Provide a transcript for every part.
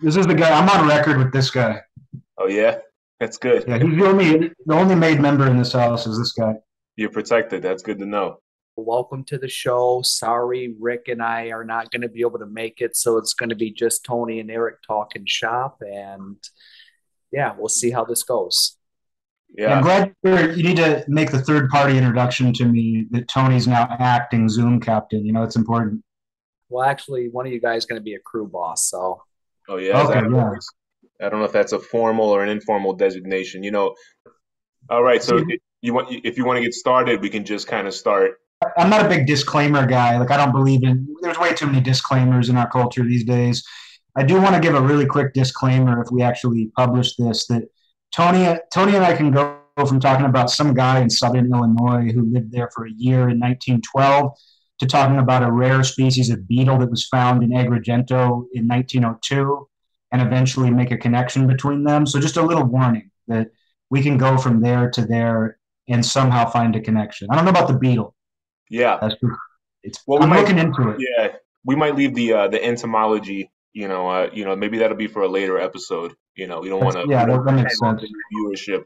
This is the guy. I'm on record with this guy. Oh yeah, that's good. Yeah, he's the only made member in this house is this guy. You're protected. That's good to know. Welcome to the show. Sorry, Rick and I are not going to be able to make it, so it's going to be just Tony and Eric talking shop, and yeah, we'll see how this goes. Yeah, I'm Yeah, glad you need to make the third party introduction to me that Tony's now acting Zoom captain. It's important. Well, actually, one of you guys is going to be a crew boss, so oh yeah, is Okay, that how it yeah. works? I don't know if that's a formal or an informal designation. All right. So See, if you want to get started, we can just kind of start. I'm not a big disclaimer guy. Like, I don't believe in. There's way too many disclaimers in our culture these days. I do want to give a really quick disclaimer if we actually publish this that Tony and I can go from talking about some guy in Southern Illinois who lived there for a year in 1912 to talking about a rare species of beetle that was found in Agrigento in 1902 and eventually make a connection between them. So just a little warning that we can go from there to there and somehow find a connection. I don't know about the beetle. Yeah. That's it's. Well, we I'm might. looking into it. Yeah, we might leave the entomology. Maybe that'll be for a later episode. We don't want to. We Yeah, don't that want to makes hang on sense. to your viewership.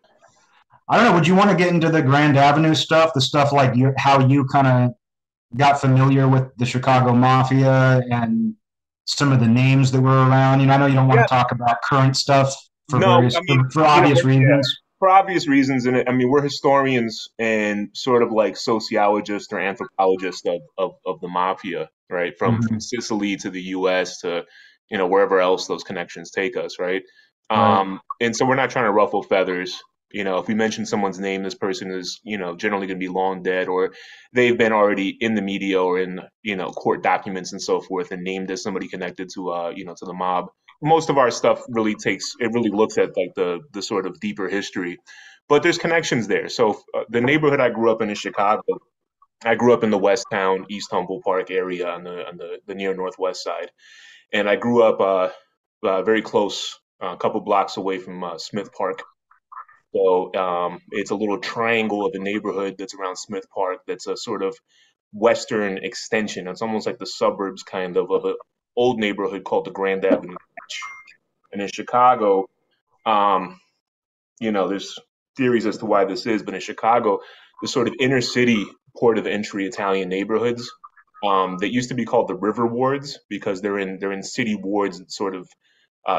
I don't know. Would you want to get into the Grand Avenue stuff, the stuff like how you kind of got familiar with the Chicago Mafia and some of the names that were around? I know you don't want Yeah. to talk about current stuff for No, various I mean, for obvious yeah, reasons. for obvious reasons. And I mean, we're historians and sort of like sociologists or anthropologists of the mafia, right? From Hmm. Sicily to the U.S. to wherever else those connections take us, right? Right. And so we're not trying to ruffle feathers. If we mention someone's name, this person is generally going to be long dead, or they've been already in the media or in court documents and so forth, and named as somebody connected to to the mob. Most of our stuff really looks at like the sort of deeper history, but there's connections there. So the neighborhood I grew up in Chicago, I grew up in the West Town, East Humboldt Park area on the near northwest side, and I grew up very close, a couple blocks away from Smith Park. So it's a little triangle of a neighborhood that's around Smith Park. That's a sort of western extension. It's almost like the suburbs kind of an old neighborhood called the Grand Avenue. And in Chicago, um, there's theories as to why this is, but in Chicago, the sort of inner city port of entry Italian neighborhoods that used to be called the river wards because they're in city wards that sort of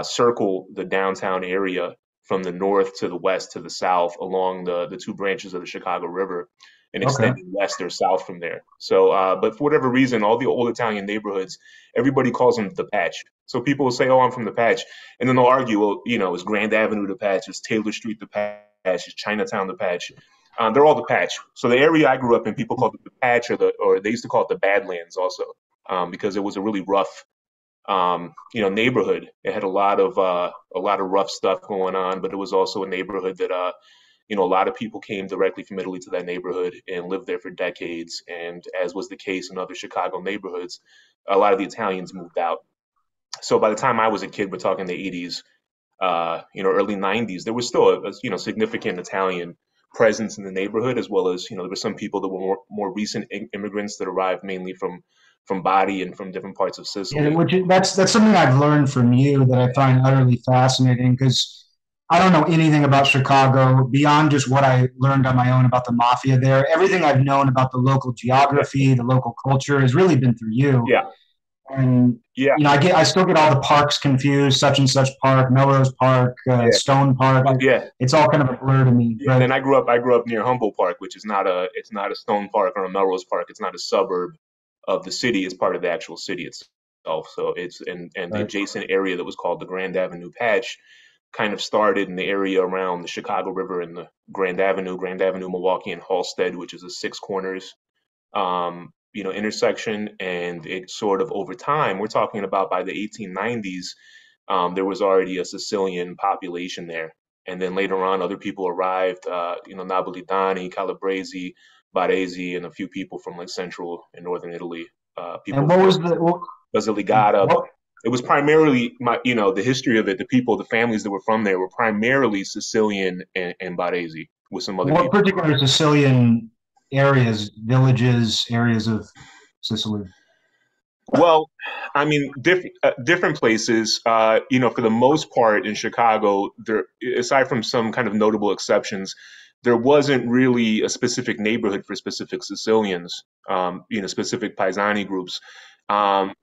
circle the downtown area from the north to the west to the south along the two branches of the Chicago River and Okay. extending west or south from there. So, but for whatever reason, all the old Italian neighborhoods, everybody calls them the Patch. So people will say, "Oh, I'm from the Patch," and then they'll argue, "Well, is Grand Avenue the Patch? Is Taylor Street the Patch? Is Chinatown the Patch?" They're all the Patch. So the area I grew up in, people called it the Patch, or they used to call it the Badlands also, because it was a really rough neighborhood. It had a lot of rough stuff going on, but it was also a neighborhood that a lot of people came directly from Italy to that neighborhood and lived there for decades. And as was the case in other Chicago neighborhoods, a lot of the Italians moved out. So by the time I was a kid, we're talking the 80s, early 90s, there was still a significant Italian presence in the neighborhood, as well as there were some people that were more recent immigrants that arrived mainly from Bari and from different parts of Yeah, Sicily. that's something I've learned from you that I find utterly fascinating because I don't know anything about Chicago beyond just what I learned on my own about the mafia there. Everything I've known about the local Yeah, geography, the local culture has really been through you. yeah, And yeah, I still get all the parks confused, such and such park, Melrose Park, yeah, Stone Park. yeah. It's all kind of a blur to me. Yeah, and But then I grew up near Humboldt Park, which is not a Stone Park or a Melrose Park. It's not a suburb of the city. It's part of the actual city itself. So it's and the right. adjacent area that was called the Grand Avenue Patch kind of started in the area around the Chicago River and the Grand Avenue, Milwaukee, and Halsted, which is a six corners intersection. And it sort of over time, we're talking about by the 1890s, there was already a Sicilian population there. And then later on, other people arrived, Napolitani, Calabresi, Baresi, and a few people from like central and northern Italy, people And what from was the Basilicata. But what, it was primarily the history of it. The people, the families that were from there were primarily Sicilian and Baresi with some other what people. particular Sicilian areas, villages, areas of Sicily? Well, I mean, different places. For the most part in Chicago, there, aside from some kind of notable exceptions, there wasn't really a specific neighborhood for specific Sicilians. Specific Paisani groups.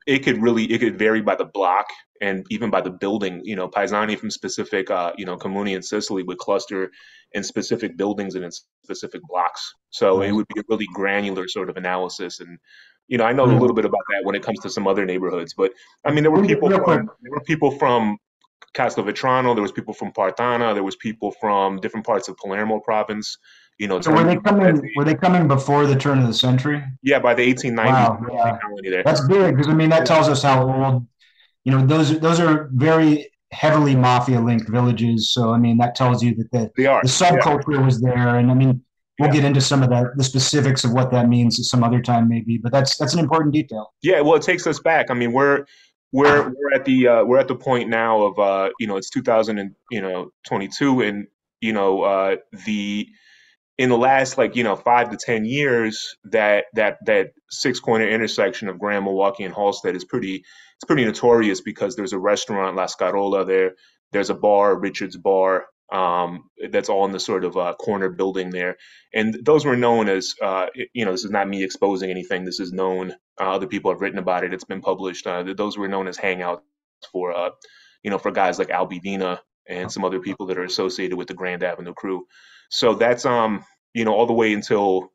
It could vary by the block and even by the building. Paisani from specific comuni in Sicily would cluster in specific buildings and in specific blocks. So it Right. would be a really granular sort of analysis and I know a Real, little bit about that when it comes to some other neighborhoods, but I mean, real quick. there were people from Castelvetrano, there was people from Partana, there was people from different parts of Palermo province. So were they Terni, coming? Were they coming before the turn of the century? yeah, by the 1890s, Wow, the yeah, colony there. that's big because I mean that tells us how old. Those are very heavily mafia linked villages. So I mean that tells you that They the are, yeah, subculture was there, and I mean we'll yeah, get into some of the specifics of what that means some other time maybe. But that's an important detail. yeah. Well, it takes us back. I mean, we're at the point now of it's 2000 and 22, and the in the last 5 to 10 years, that six corner intersection of Grand Milwaukee and Halstead is pretty notorious because there's a restaurant La Scarola there. There's a bar, Richard's Bar, that's all in the sort of corner building there, and those were known as this is not me exposing anything. This is known. Other people have written about it. It's been published. Those were known as hangouts for for guys like Albivina and some other people that are associated with the Grand Avenue crew. So that's all the way until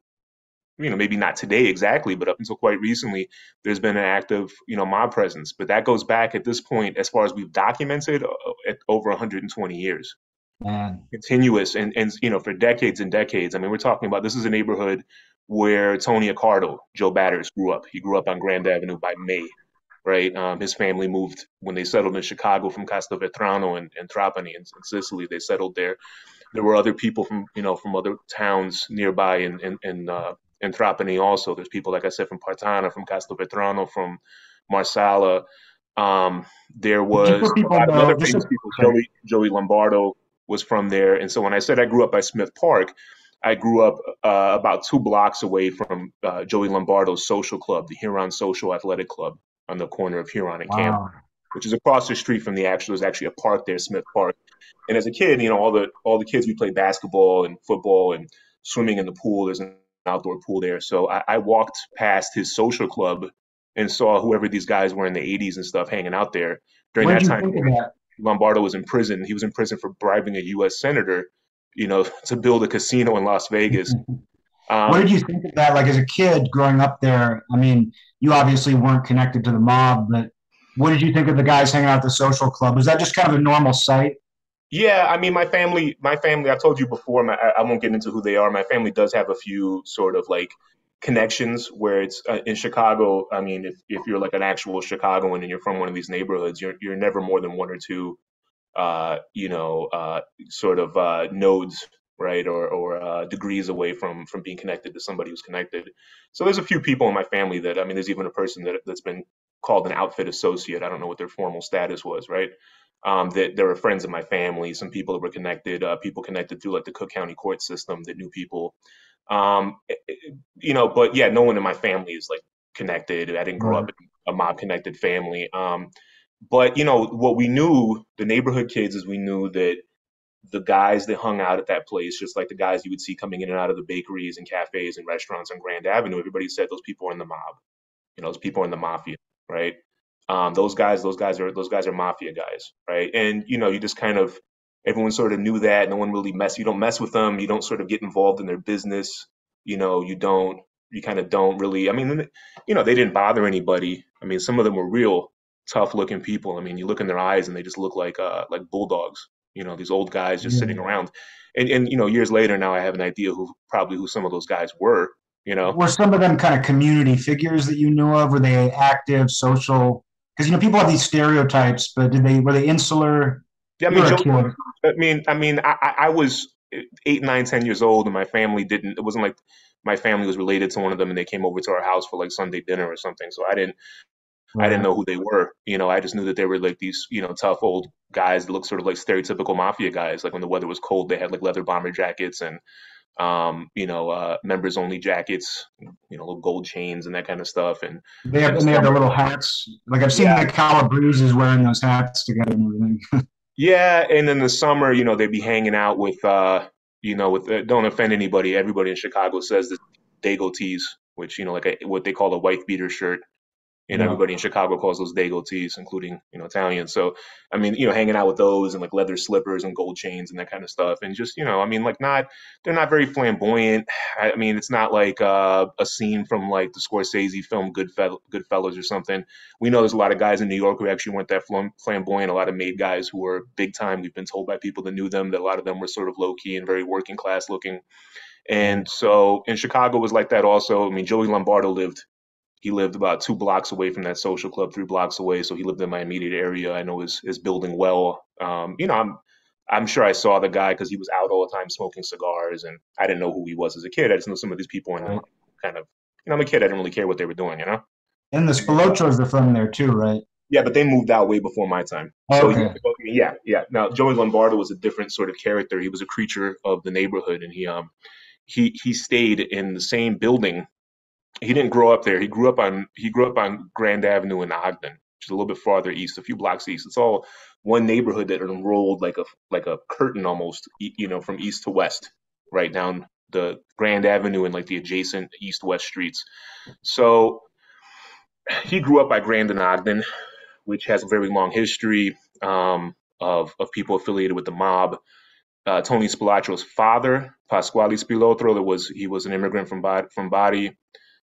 maybe not today exactly, but up until quite recently, there's been an active mob presence. But that goes back at this point, as far as we've documented, at over 120 years, Man, continuous, and for decades and decades. I mean, we're talking about this is a neighborhood where Tony Accardo, Joe Batters, grew up. He grew up on Grand Avenue by May. Right, his family moved when they settled in Chicago from Castelvetrano and Trapani in Sicily. They settled there. There were other people from other towns nearby in Trapani also. There's people like I said from Partana, from Castelvetrano, from Marsala. There just was so a people lot of other know, just famous so, people. sorry. Joey Lombardo was from there, and so when I said I grew up by Smith Park, I grew up about 2 blocks away from Joey Lombardo's social club, the Huron Social Athletic Club, on the corner of Huron and Camp, Wow. which is across the street from the actual. There's actually a park there, Smith Park. And as a kid, all the kids we played basketball and football and swimming in the pool. There's an outdoor pool there. So I walked past his social club and saw whoever these guys were in the 80s and stuff hanging out there. During What that did you time, think of that? Lombardo was in prison. He was in prison for bribing a U.S. senator, to build a casino in Las Vegas. What Um, did you think of that? Like as a kid growing up there, I mean, you obviously weren't connected to the mob, but what did you think of the guys hanging out at the social club? Was that just kind of a normal sight? Yeah, I mean, my family. I told you before. I won't get into who they are. My family does have a few sort of like connections where it's in Chicago. I mean, if you're like an actual Chicagoan and you're from one of these neighborhoods, you're never more than one or two, sort of nodes, right, or degrees away from being connected to somebody who's connected. So there's a few people in my family that I mean, there's even a person that's been called an outfit associate. I don't know what their formal status was, right? That there were friends of my family, some people that were connected, people connected through like the Cook County court system that knew people. But yeah, no one in my family is like connected. I didn't grow up Right. in a mob connected family. But what we knew, the neighborhood kids, is we knew that the guys that hung out at that place, just like the guys you would see coming in and out of the bakeries and cafes and restaurants on Grand Avenue, everybody said those people are in the mob. Those people are in the mafia, right? Those guys are mafia guys, right? And you just kind of everyone sort of knew that. No one really mess. You don't mess with them. You don't sort of get involved in their business. You don't. You kind of don't really. I mean, they didn't bother anybody. I mean, some of them were real tough looking people. I mean, you look in their eyes and they just look like bulldogs. These old guys just sitting Yeah. around. And years later now I have an idea who some of those guys were. You know, Were some of them kind of community figures that you knew of? Were they active, social? Because people have these stereotypes, but were they insular? yeah, I You mean, were a Joe. kid. I was 8, 9, 10 years old, and my family didn't. It wasn't like my family was related to one of them, and they came over to our house for like Sunday dinner or something. So I didn't Right. know who they were. I just knew that they were like these, tough old guys that looked sort of like stereotypical mafia guys. Like when the weather was cold, they had like leather bomber jackets and members only jackets, little gold chains and that kind of stuff. And in the They have the summer, little hats. Like I've seen yeah, the Calabreses wearing those hats together and everything. yeah. And in the summer, they'd be hanging out with, don't offend anybody. Everybody in Chicago says the Dago tees, which, like what they call a wife beater shirt. And Yeah. everybody in Chicago calls those Dago tees, including Italians. So I mean, hanging out with those and like leather slippers and gold chains and that kind of stuff, and just I mean, like not they're not very flamboyant. I mean, it's not like a scene from like the Scorsese film Goodfellas or something. We know there's a lot of guys in New York who actually weren't that flamboyant. A lot of made guys who were big time. We've been told by people that knew them that a lot of them were sort of low key and very working class looking. And so in Chicago was like that also. I mean, Joey Lombardo he lived about 2 blocks away from that social club, 3 blocks away. So he lived in my immediate area. I know his building well. I'm sure I saw the guy because he was out all the time smoking cigars, and I didn't know who he was as a kid. I just know some of these people, and Right. kind of, I'm a kid. I didn't really care what they were doing. And the Spilotros are from there too, right? Yeah, but they moved out way before my time. Oh, So okay. yeah, yeah. Now Joey Lombardo was a different sort of character. He was a creature of the neighborhood, and he stayed in the same building. He didn't grow up there. He grew up on Grand Avenue in Ogden, which is a little bit farther east, a few blocks east. It's all one neighborhood that unrolled like a curtain almost, from east to west, right down the Grand Avenue and like the adjacent east-west streets. So he grew up by Grand and Ogden, which has a very long history of people affiliated with the mob. Tony Spilatro's father, Pasquale Spilotro, he was an immigrant from Bari.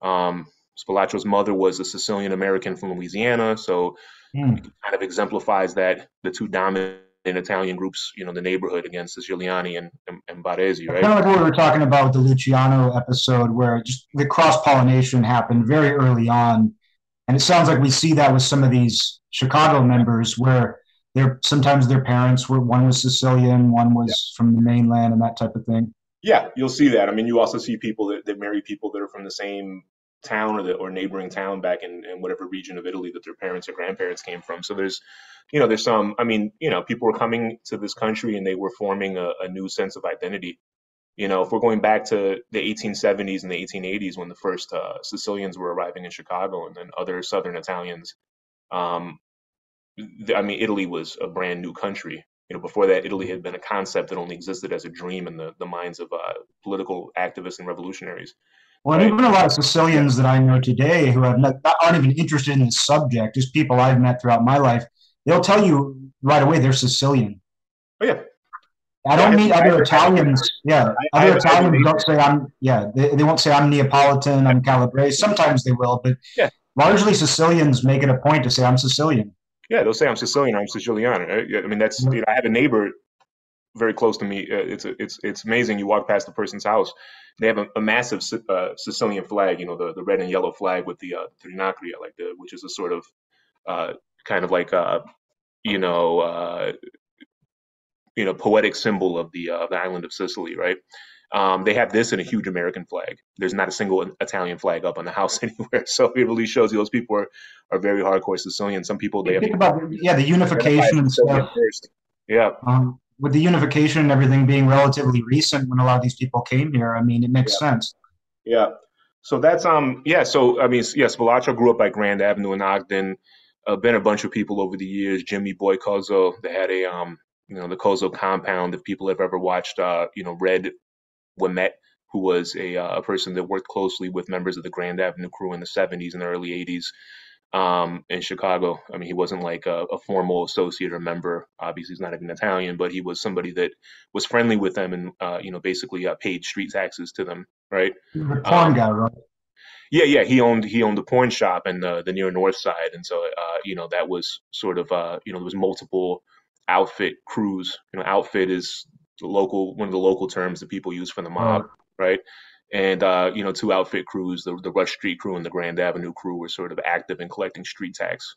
Um, Spilatro's mother was a Sicilian American from Louisiana, so it Hmm. kind of exemplifies that the two dominant Italian groups, the neighborhood against Siciliani and Baresi, It's right? kind of like what we were talking about with the Luciano episode, where just the cross pollination happened very early on, and it sounds like we see that with some of these Chicago members, where sometimes their parents were one was Sicilian, one Yeah. was from the mainland, and that type of thing. Yeah, you'll see that. I mean, you also see people that marry people that are from the same town or neighboring town back in whatever region of Italy that their parents or grandparents came from. So there's some, I mean, people were coming to this country and they were forming a new sense of identity. If we're going back to the 1870s and the 1880s when the first Sicilians were arriving in Chicago and then other Southern Italians, um, I mean, Italy was a brand new country. Before that, Italy had been a concept that only existed as a dream in the minds of political activists and revolutionaries, Well, and right? even a lot of Yeah. Sicilians that I know today who aren't even interested in the subject, just people I've met throughout my life, they'll tell you right away they're Sicilian. Oh yeah, I yeah. don't meet other Italians. Yeah, other I have a Italians don't neighbor. say they won't say I'm Neapolitan, I'm Calabrese. Sometimes they will, but Yeah, largely Sicilians make it a point to say I'm Sicilian. yeah. They'll say I'm Sicilian. I'm Siciliano. Right? Yeah, I mean, I have a neighbor very close to me. It's amazing. You walk past the person's house, they have a massive Sicilian flag. The red and yellow flag with the trinacria, like which is a sort of uh, kind of like you know uh, poetic symbol of the island of Sicily, right? They have this and a huge American flag. There's not a single Italian flag up on the house anywhere. So it really shows you those people are very hardcore Sicilian. Some people You think about the identify unification as and Sicilian stuff. first. Yeah, With the unification and everything being relatively recent when a lot of these people came here, I mean, it makes yeah, sense. yeah. So that's yeah. So I mean, yeah, Spilaccio grew up by Grand Avenue in Ogden. Been a bunch of people over the years. Jimmy Boy Cozzo. They had the Cozzo compound. If people have ever watched, Red Wimet, who was a person that worked closely with members of the Grand Avenue crew in the 70s and the early 80s in Chicago. I mean, he wasn't like a formal associate or member. Obviously, he's not even Italian, but he was somebody that was friendly with them and, basically paid street taxes to them, right? The porn Um, guy, right? yeah, yeah, he owned a porn shop in the near North Side, and so that was sort of there was multiple outfit crews. Outfit is one of the local terms that people use for the mob, Right. right? And two outfit crews, the Rush Street crew and the Grand Avenue crew, were sort of active in collecting street tax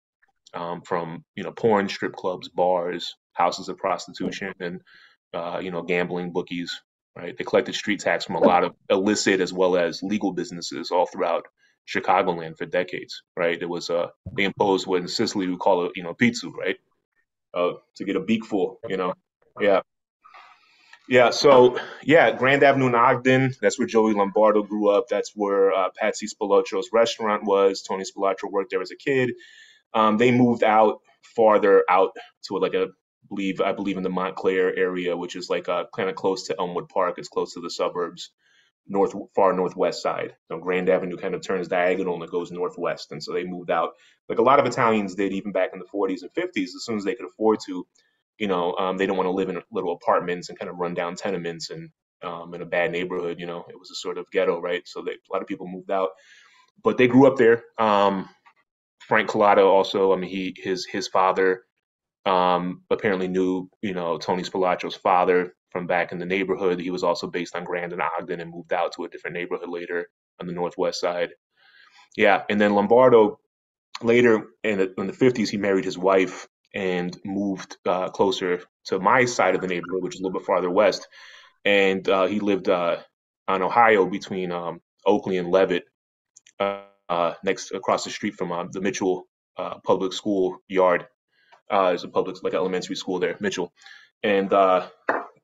from porn strip clubs, bars, houses of prostitution, and gambling bookies. Right, they collected street tax from a lot of illicit as well as legal businesses all throughout Chicagoland for decades. Right, it was they imposed what in Sicily we call it pizzu, right, to get a beakful. Yeah. Yeah, so yeah, Grand Avenue in Ogden. That's where Joey Lombardo grew up. That's where Patsy Spilotro's restaurant was. Tony Spilotro worked there as a kid. They moved out farther out to like a I believe in the Montclair area, which is like kind of close to Elmwood Park. It's close to the suburbs, far northwest side. So Grand Avenue kind of turns diagonal and it goes northwest, and so they moved out like a lot of Italians did, even back in the 40s and 50s. As soon as they could afford to, they don't want to live in little apartments and kind of run down tenements and in a bad neighborhood. It was a sort of ghetto, right? So a lot of people moved out, but they grew up there. Frank Collado also, I mean, his father apparently knew, Tony Spilaccio's father from back in the neighborhood. He was also based on Grand and Ogden and moved out to a different neighborhood later on the northwest side. Yeah, and then Lombardo later in the 50s, he married his wife and moved closer to my side of the neighborhood, which is a little bit farther west. And he lived on Ohio between Oakley and Levitt, next across the street from the Mitchell public school yard. There's a public like elementary school there, Mitchell, and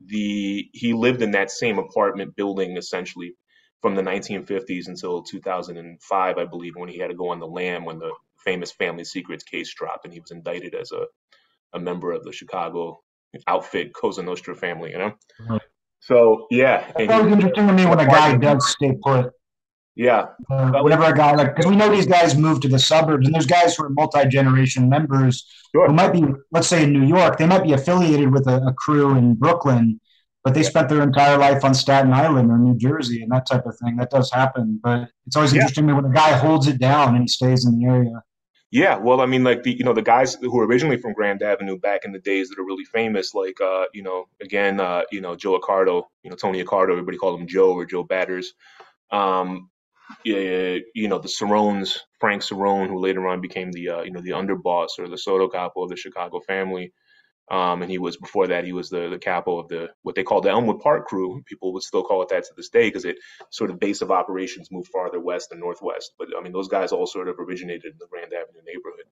he lived in that same apartment building essentially from the 1950s until 2005, I believe, when he had to go on the lam when the famous family secrets case dropped, and he was indicted as a member of the Chicago outfit Cosa Nostra family. Right. So yeah, It's and he always lived in interesting to me an when a guy apartment. does stay put. Yeah, Whenever a guy like, because we know these guys move to the suburbs, and there's guys who are multi-generation members who sure. might be, let's say, in New York, they might be affiliated with a crew in Brooklyn, but they Yeah, spent their entire life on Staten Island or New Jersey and that type of thing. That does happen, but it's always yeah. interesting to me when a guy holds it down and he stays in the area. Yeah, well, I mean, like the guys who were originally from Grand Avenue back in the days that are really famous, like again, Joe Accardo, Tony Accardo, everybody called him Joe or Joe Batters. Um, yeah, the Cerrones, Frank Cerrone, who later on became the underboss or the Soto capo of the Chicago family. And he was before that he was the capo of the what they call the Elmwood Park crew. People would still call it that to this day because it sort of base of operations moved farther west and northwest. But I mean, those guys all sort of originated in the Grand Avenue neighborhood.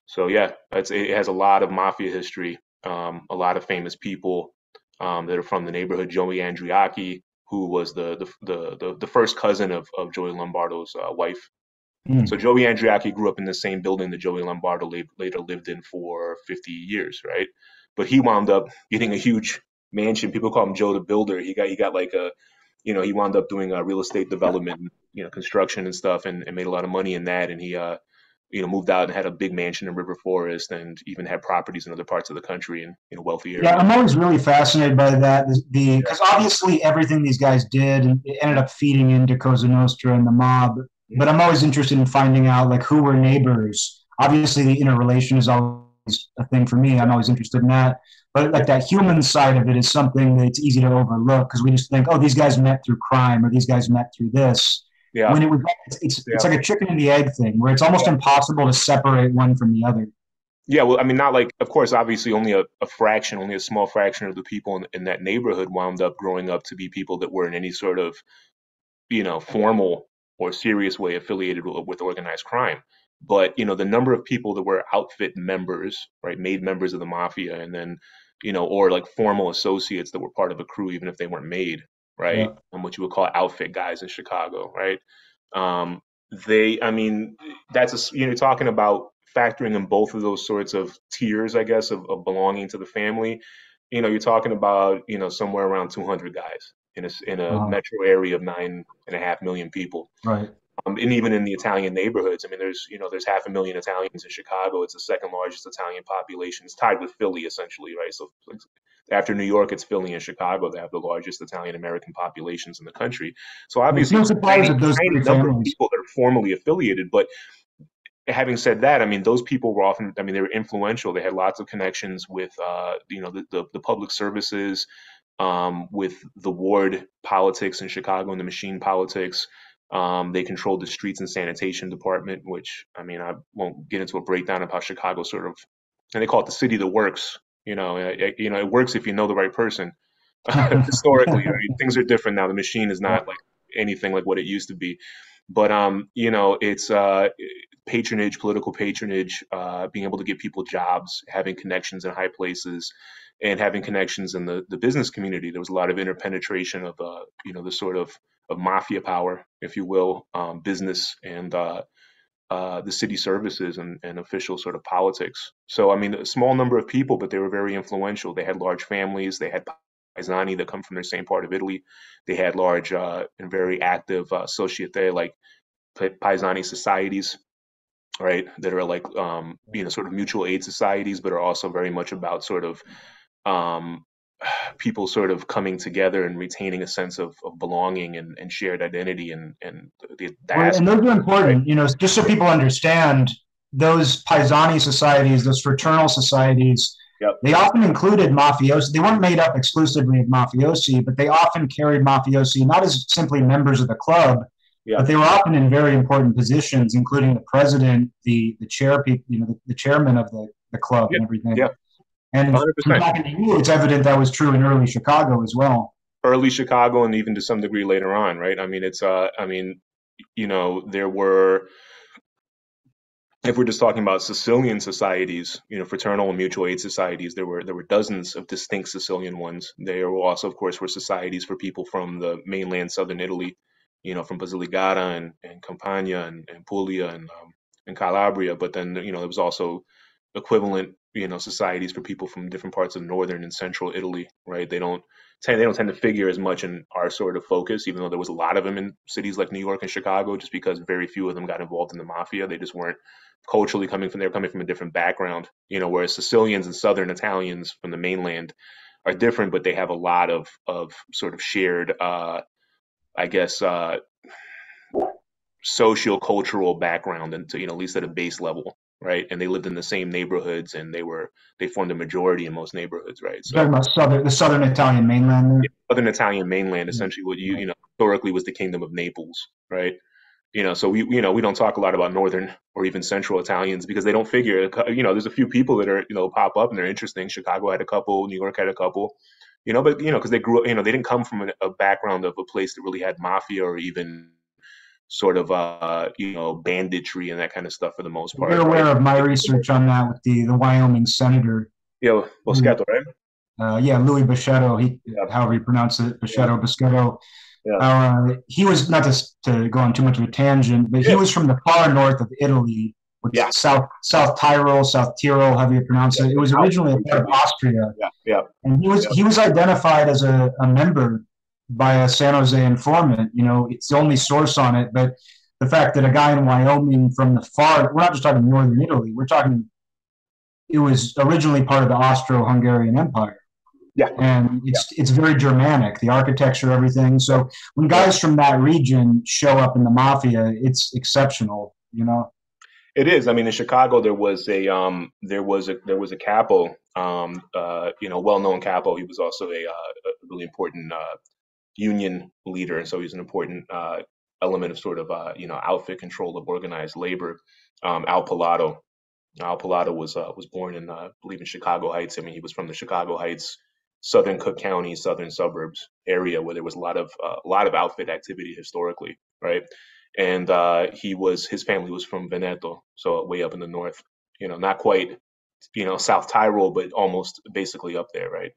So yeah, it has a lot of mafia history, a lot of famous people that are from the neighborhood. Joey Andriacchi, who was the first cousin of Joey Lombardo's wife. So Mm. Joey Andriacchi grew up in the same building that Joey Lombardo later lived in for 50 years, right? But he wound up getting a huge mansion. People call him Joe the Builder. He got like he wound up doing real estate development, construction and stuff, and made a lot of money in that. And he moved out and had a big mansion in River Forest, and even had properties in other parts of the country and wealthy Yeah, areas. I'm always really fascinated by that. Yeah. Because obviously everything these guys did it ended up feeding into Cosa Nostra and the mob. But I'm always interested in finding out like who were neighbors. Obviously, the interrelation is always a thing for me. I'm always interested in that. But Yeah. like that human side of it is something that's easy to overlook because we just think, oh, these guys met through crime or these guys met through this. Yeah. When it was, it's Yeah. like a chicken and the egg thing where it's almost Yeah. impossible to separate one from the other. Yeah, well, I mean, not like, of course, obviously, only a fraction, only a small fraction of the people in that neighborhood wound up growing up to be people that were in any sort of, formal or serious way affiliated with organized crime. But, the number of people that were outfit members, right, made members of the mafia, and then, or like formal associates that were part of a crew, even if they weren't made, right, Yeah. and what you would call outfit guys in Chicago, right? Um, I mean, talking about factoring in both of those sorts of tiers, I guess, of belonging to the family. You're talking about, somewhere around 200 guys in a Uh, metro area of 9.5 million people. right. And even in the Italian neighborhoods, I mean, there's 500,000 Italians in Chicago. It's the second largest Italian population. It's tied with Philly, essentially, right? So like, after New York, it's Philly and Chicago that have the largest Italian American populations in the country. So It's obviously, no it's a surprise tiny, that those tiny three number of families. people that are formally affiliated. But having said that, I mean, those people were often, I mean, they were influential. They had lots of connections with, the public services, with the ward politics in Chicago and the machine politics. They controlled the streets and sanitation department, which, I mean, I won't get into a breakdown of how Chicago sort of, and they call it the city that works. It works if you know the right person. Historically, right? Things are different now. The machine is Yeah. not like anything like what it used to be. But it's patronage, political patronage, being able to get people jobs, having connections in high places, and having connections in the business community. There was a lot of interpenetration of the sort of mafia power, if you will, business and the city services and official sort of politics. So I mean, a small number of people, but they were very influential. They had large families. They had paesani that come from the same part of Italy. They had large and very active societe, like paesani societies, right? That are like sort of mutual aid societies, but are also very much about sort of um, people sort of coming together and retaining a sense of belonging and shared identity and the Well, and aspect, those are right? important, just so people understand those paesani societies, those fraternal societies, Yep. they often included mafiosi. They weren't made up exclusively of mafiosi, but they often carried mafiosi not as simply members of the club, but Yep. they were often in very important positions, including the president, the chair, the chairman of the club and Yep. everything. Yep. And from 100%. talking to you, it's evident that was true in early Chicago as well. Early Chicago and even to some degree later on, right? I mean, there were, if we're just talking about Sicilian societies, fraternal and mutual aid societies, there were dozens of distinct Sicilian ones. There were also, of course, were societies for people from the mainland southern Italy, from Basilicata and Campania and Puglia and Calabria. But then, there was also equivalent, societies for people from different parts of northern and central Italy, right? They don't tend to figure as much in our sort of focus, even though there was a lot of them in cities like New York and Chicago, just because very few of them got involved in the mafia. They just weren't culturally they're coming from a different background, whereas Sicilians and Southern Italians from the mainland are different, but they have a lot of sort of shared, I guess, socio-cultural background, and at least at a base level, right? And they lived in the same neighborhoods, and they formed a majority in most neighborhoods, right? You're So talking about the southern Italian mainland there. Southern Italian mainland, Yeah, essentially, what right. historically was the Kingdom of Naples, right? So we don't talk a lot about northern or even central Italians because they don't figure. There's a few people that are pop up and they're interesting. Chicago had a couple, New York had a couple, but because they grew up, they didn't come from a background of a place that really had mafia or even sort of banditry and that kind of stuff for the most You're part, right? aware of my research on that with the Wyoming senator. Boscato, right? Yeah, Louis Bachetto, Yeah, however you pronounce it, yeah, Bachetto. yeah, He was, not to go on too much of a tangent, but he yeah, was from the far north of Italy, which yeah, South Tyrol, South Tyrol, however you pronounce yeah. it. It was originally a part of Austria, Yeah, yeah, and yeah. he was identified as a member by a San Jose informant. It's the only source on it, but the fact that a guy in Wyoming from we're not just talking northern Italy, we're talking, it was originally part of the Austro-Hungarian Empire, Yeah, and yeah. it's very Germanic, the architecture, everything. So when guys from that region show up in the mafia, it's exceptional. It is. I mean, in Chicago, there was a capo, well-known capo. He was also a really important union leader, and so he's an important element of sort of outfit control of organized labor. Al Pilato. Al Pilato was born in I believe in Chicago Heights. I mean, he was from the Chicago Heights, Southern Cook County, southern suburbs area where there was a lot of outfit activity historically, right? And his family was from Veneto, so way up in the north. Not quite South Tyrol, but almost basically up there, right?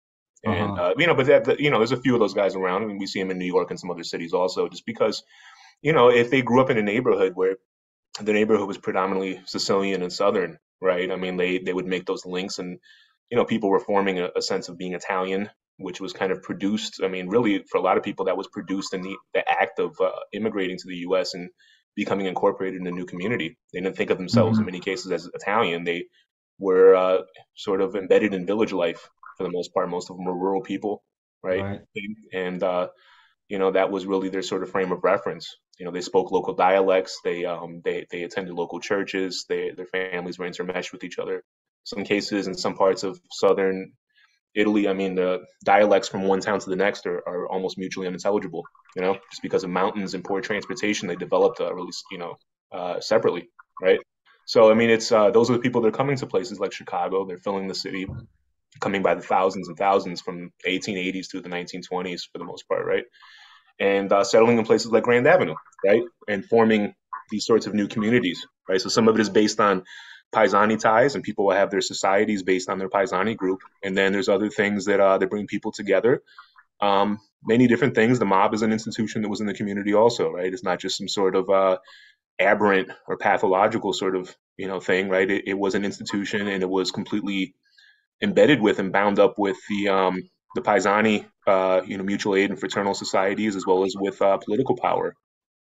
And Uh-huh. but there's a few of those guys around, and we see them in New York and some other cities also, just because if they grew up in a neighborhood where the neighborhood was predominantly Sicilian and Southern, right? I mean, they would make those links, and people were forming a sense of being Italian, which was kind of produced. I mean, really, for a lot of people, that was produced in the act of immigrating to the U.S. and becoming incorporated in a new community. They didn't think of themselves in Hmm. many cases as Italian. They were sort of embedded in village life for the most part. Most of them were rural people, right? Right. And that was really their sort of frame of reference. They spoke local dialects. They attended local churches. Their families were intermeshed with each other. Some cases in some parts of southern Italy, I mean, the dialects from one town to the next are almost mutually unintelligible. Just because of mountains and poor transportation, they developed really, separately, right? So I mean, it's those are the people that are coming to places like Chicago. They're filling the city, coming by the thousands and thousands from 1880s to the 1920s for the most part, right? And settling in places like Grand Avenue, right? And forming these sorts of new communities, right? So some of it is based on Paisani ties, and people will have their societies based on their Paisani group. And then there's other things that bring people together. Many different things. The mob is an institution that was in the community also, right? It's not just some sort of aberrant or pathological sort of thing, right? It was an institution, and it was completely embedded with and bound up with the Paisani, mutual aid and fraternal societies, as well as with political power,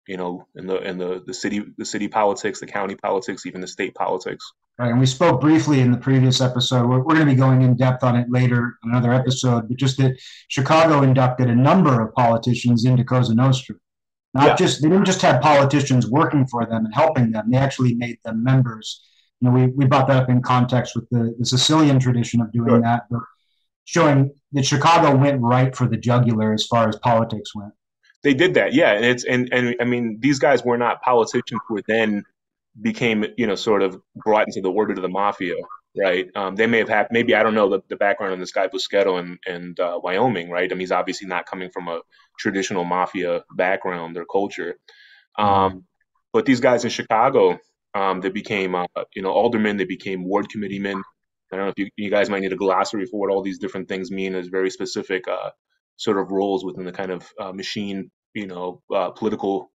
in the city politics, the county politics, even the state politics. Right, and we spoke briefly in the previous episode. We're going to be going in depth on it later in another episode, but just that Chicago inducted a number of politicians into Cosa Nostra. Not just they didn't just have politicians working for them and helping them; they actually made them members. We brought that up in context with the Sicilian tradition of doing that, but showing that Chicago went right for the jugular as far as politics went. They did that, yeah, and I mean, these guys were not politicians who then became sort of brought into the orbit of the mafia, right? They may have had, maybe, I don't know the background on this guy Busquetto and Wyoming, right? I mean, he's obviously not coming from a traditional mafia background or culture, but these guys in Chicago, they became aldermen, they became ward committeemen. I don't know if you guys might need a glossary for what all these different things mean as very specific sort of roles within the kind of machine, political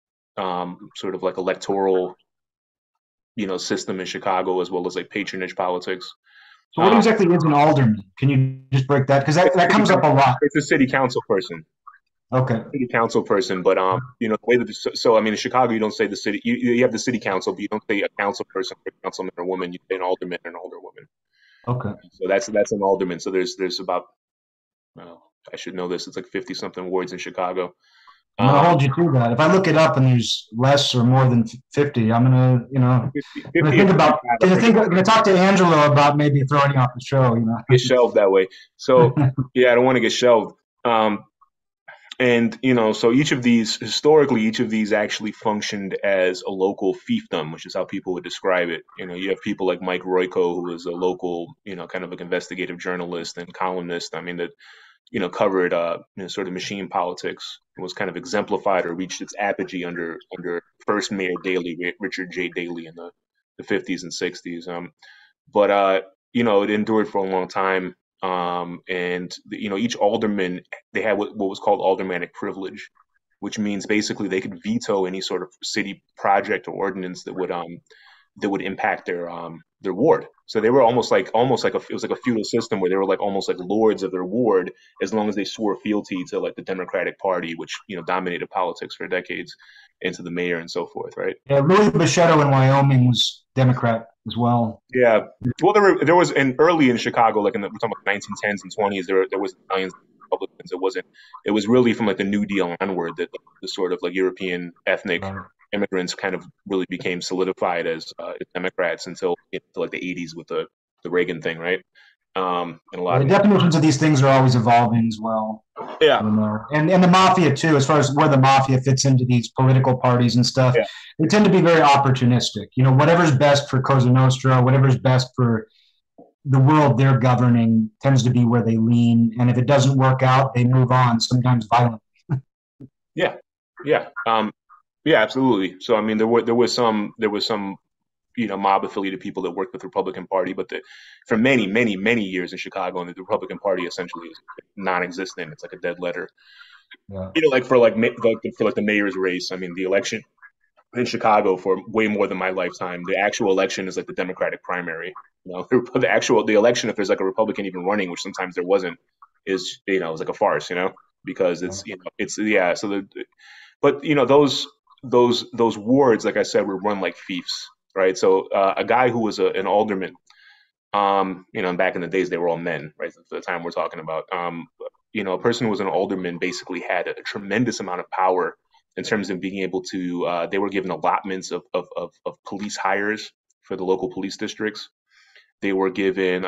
sort of like electoral system in Chicago, as well as like patronage politics. So what exactly is an alderman? Can you just break that? Because that comes up a lot. It's a city council person. Okay. City council person, but the way that I mean, in Chicago, you don't say the city. You have the city council, but you don't say a council person, a councilman or woman. You say an alderman or an alderwoman. Okay. So that's an alderman. So there's about, I should know this. It's like 50 something wards in Chicago. I'm gonna hold you to that. If I look it up and there's less or more than 50, I'm gonna, 50 gonna talk to Angelo about maybe throwing you off the show. Get shelved that way. So yeah, I don't want to get shelved. And so historically, each of these actually functioned as a local fiefdom, which is how people would describe it. You have people like Mike Royko, who was a local, kind of like investigative journalist and columnist. I mean, that covered sort of machine politics and was kind of exemplified or reached its apogee under first Mayor Daley, Richard J. Daley, in the 50s and 60s. But it endured for a long time. And each alderman, they had what was called aldermanic privilege, which means basically they could veto any sort of city project or ordinance that would impact their ward. So they were almost like it was like a feudal system where they were like almost like lords of their ward, as long as they swore fealty to like the Democratic Party, which dominated politics for decades, and to the mayor and so forth, right? Yeah, Louis Busquetto in Wyoming was Democrat as well. Yeah, well, there was early in Chicago, like we're talking about 1910s and 20s, there was millions of Republicans. It was really from like the New Deal onward that the sort of like European ethnic immigrants kind of really became solidified as Democrats until like the 80s with the Reagan thing, right? And a lot the definitions of these things are always evolving as well. Yeah. And the mafia too, as far as where the mafia fits into these political parties and stuff, they tend to be very opportunistic. Whatever's best for Cosa Nostra, whatever's best for the world they're governing tends to be where they lean. And if it doesn't work out, they move on, sometimes violently. Yeah. Yeah, absolutely. So I mean, there was some mob affiliated people that worked with the Republican Party, but for many years in Chicago, and the Republican Party essentially is non-existent. It's like a dead letter. Yeah. Like for the mayor's race. I mean, the election in Chicago for way more than my lifetime. The actual election is like the Democratic primary. The election, if there's like a Republican even running, which sometimes there wasn't, is it's like a farce. Because it's So but those wards, like I said, were run like fiefs, right? So a guy who was an alderman, back in the days they were all men, right? At the time we're talking about, a person who was an alderman basically had a tremendous amount of power in terms of being able to. They were given allotments of police hires for the local police districts. They were given.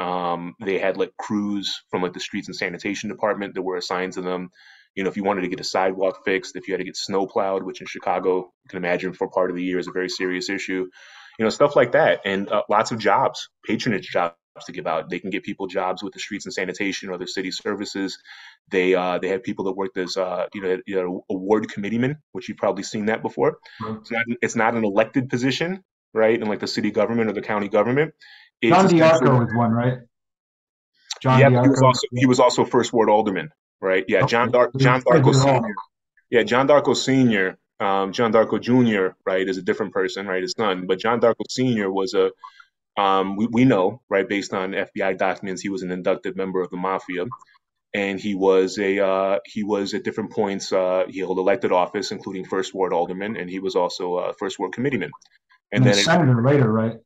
They had like crews from like the streets and sanitation department that were assigned to them. If you wanted to get a sidewalk fixed, if you had to get snow plowed, which in Chicago, you can imagine for part of the year is a very serious issue, stuff like that. And lots of jobs, patronage jobs to give out. They can get people jobs with the streets and sanitation or the city services. They have people that worked as a ward committeeman, which you've probably seen that before. It's not an elected position, right? In like the city government or the county government. John DiArco was one, right? John DiArco. He was also first ward alderman, right? Yeah, okay. John Darko Sr. Yeah, John Darko Sr. John Darko Jr. right is a different person, right? His son, but John Darko Sr. was a we know, right, based on FBI documents, he was an inducted member of the mafia, and he was at different points he held elected office, including first ward alderman, and he was also a first ward committeeman, and then senator later, right?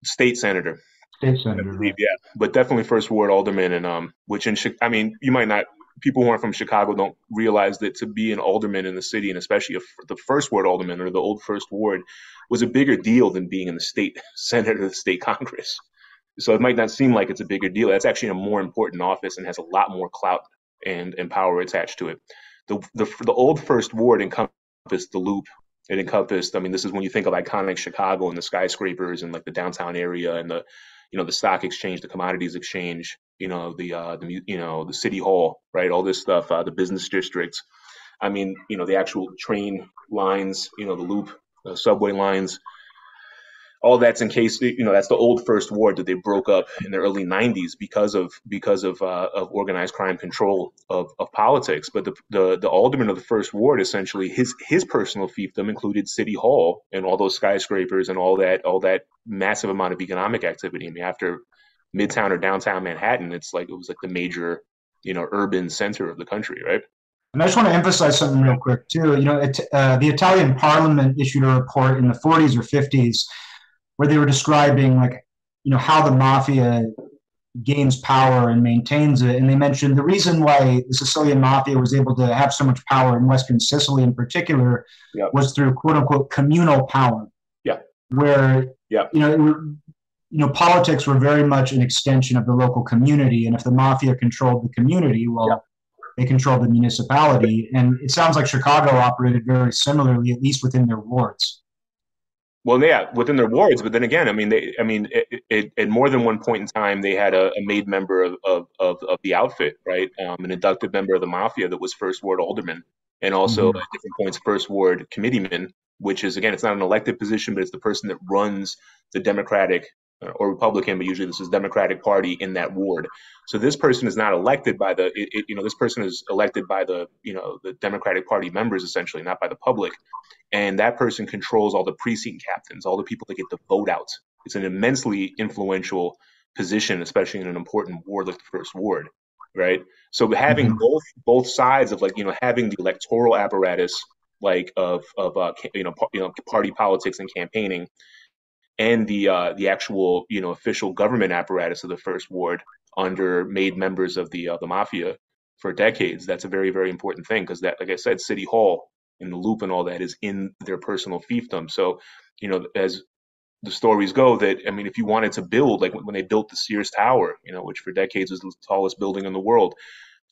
State senator. State senator, believe, right. Yeah, but definitely first ward alderman, and which you might not. People who aren't from Chicago don't realize that to be an alderman in the city, and especially the first ward alderman or the old first ward, was a bigger deal than being in the state senate or the state Congress. So it might not seem like it's a bigger deal. That's actually a more important office and has a lot more clout and power attached to it. The old first ward encompassed the Loop. It encompassed. This is when you think of iconic Chicago and the skyscrapers and like the downtown area and the stock exchange, the commodities exchange, the city hall, right? All this stuff, the business districts. The actual train lines, the Loop, subway lines. All that's in case that's the old first ward that they broke up in the early 90s because of organized crime control of politics. But the alderman of the first ward, essentially his personal fiefdom included City Hall and all those skyscrapers and all that massive amount of economic activity. After Midtown or downtown Manhattan, it was like the major urban center of the country, right? And I just want to emphasize something real quick too. The Italian Parliament issued a report in the 40s or 50s where they were describing how the mafia gains power and maintains it. And they mentioned the reason why the Sicilian mafia was able to have so much power in Western Sicily in particular was through quote unquote communal power. Yeah. Where, politics were very much an extension of the local community. And if the mafia controlled the community, they controlled the municipality. And it sounds like Chicago operated very similarly, at least within their wards. Well, yeah, within their wards, but then again, at more than one point in time, they had a made member of the outfit, right? An inducted member of the mafia that was first ward alderman, and also at different points first ward committeeman, which is again, it's not an elected position, but it's the person that runs the Democratic or Republican, but usually this is Democratic Party in that ward. So this person is not elected by this person is elected by the Democratic Party members essentially, not by the public. And that person controls all the precinct captains, all the people that get the vote out. It's an immensely influential position, especially in an important ward like the first ward, right? So having both sides of having the electoral apparatus of party politics and campaigning, and the actual official government apparatus of the first ward under made members of the mafia for decades. That's a very, very important thing because that, like I said, City Hall and the Loop and all that is in their personal fiefdom. So, as the stories go, that if you wanted to build, like when they built the Sears Tower, which for decades was the tallest building in the world,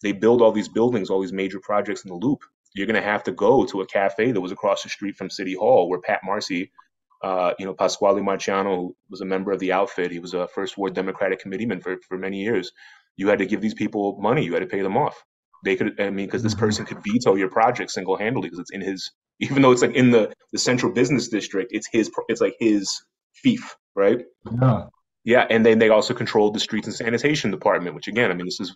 they build all these buildings, all these major projects in the Loop. You're going to have to go to a cafe that was across the street from City Hall, where Pat Marcy, Pasquale Marciano, who was a member of the outfit, he was a first ward Democratic committeeman for many years. You had to give these people money. You had to pay them off. They could, because this person could veto your project single-handedly because it's in his, even though it's like in the central business district, it's like his fief, right? Yeah. Yeah, and then they also controlled the streets and sanitation department, which again, this is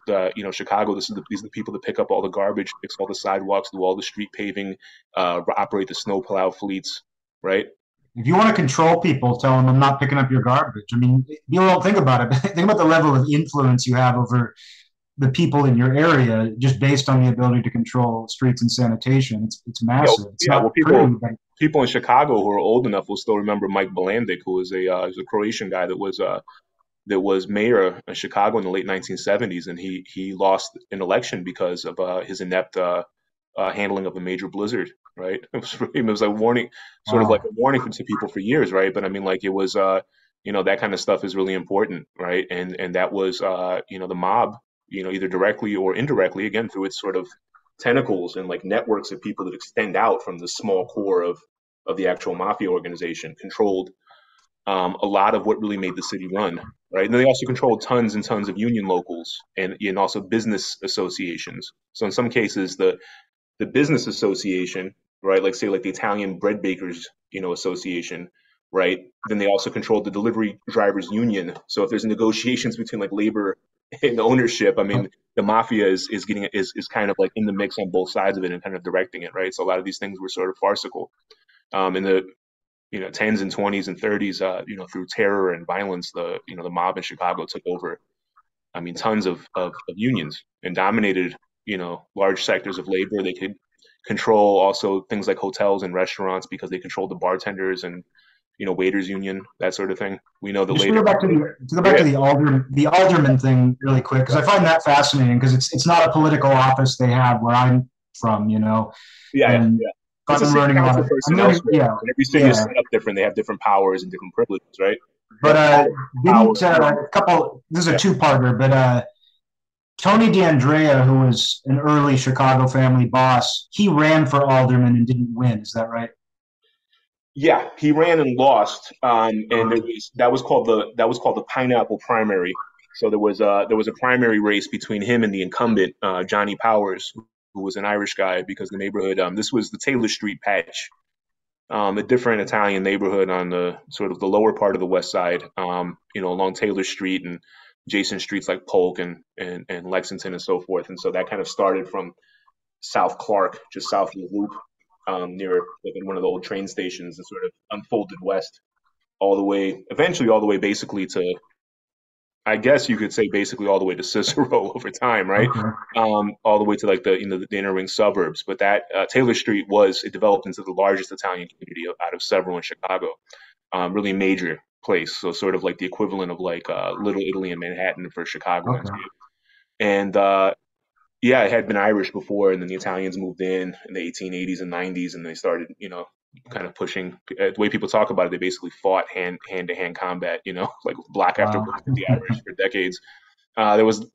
Chicago. These are the people that pick up all the garbage, fix all the sidewalks, do all the street paving, operate the snowplow fleets, right? If you want to control people, tell them I'm not picking up your garbage. People don't think about it. Think about the level of influence you have over the people in your area just based on the ability to control streets and sanitation. It's massive. People in Chicago who are old enough will still remember Mike Bolandic, who was a Croatian guy that was mayor of Chicago in the late 1970s, and he lost an election because of his inept handling of a major blizzard. Right, it was like warning, sort of like a warning to people for years, right? But it was that kind of stuff is really important, right? And that was the mob, either directly or indirectly, again through its sort of tentacles and like networks of people that extend out from the small core of the actual mafia organization, controlled a lot of what really made the city run, right? And then they also controlled tons and tons of union locals and also business associations. So in some cases, the business association, right? Like say like the Italian bread bakers, association, right? Then they also controlled the delivery drivers union. So if there's negotiations between like labor and ownership, I mean, the mafia is getting is kind of like in the mix on both sides of it and kind of directing it, right? So a lot of these things were sort of farcical. In the tens and twenties and thirties, through terror and violence, the mob in Chicago took over. I mean, tons of unions and dominated, large sectors of labor. They could control also things like hotels and restaurants because they controlled the bartenders and, waiters union, that sort of thing. We know that Just to later. go back to Yeah, the alderman thing really quick, because I find that fascinating because it's not a political office they have where I'm from, yeah, and yeah. It's I've a been city learning a lot council of I'm person learning, elsewhere. yeah, And every city is yeah. set up different. They have different powers and different privileges, right? But But a lot of power. didn't a couple? This is a Yeah. two-parter, but Tony DeAndrea, who was an early Chicago family boss, he ran for alderman and didn't win. Is that right? Yeah, he ran and lost, and that was called the pineapple primary. So there was a primary race between him and the incumbent, Johnny Powers, who was an Irish guy, because the neighborhood, this was the Taylor Street patch, a different Italian neighborhood on the sort of the lower part of the West Side, along Taylor Street and adjacent streets like Polk and Lexington and so forth. And so that kind of started from South Clark, just south of the Loop, near like in one of the old train stations, and sort of unfolded west all the way, eventually all the way basically to, I guess you could say basically all the way to Cicero over time, right? Okay. All the way to like the inner ring suburbs. But that Taylor Street it developed into the largest Italian community out of several in Chicago. Really major place, so sort of like the equivalent of like Little Italy in Manhattan for Chicagoans. Okay. And yeah, it had been Irish before, and then the Italians moved in the 1880s and 90s, and they started, kind of pushing. The way people talk about it, they basically fought hand to hand combat, like block after Wow. block with the Irish for decades. There was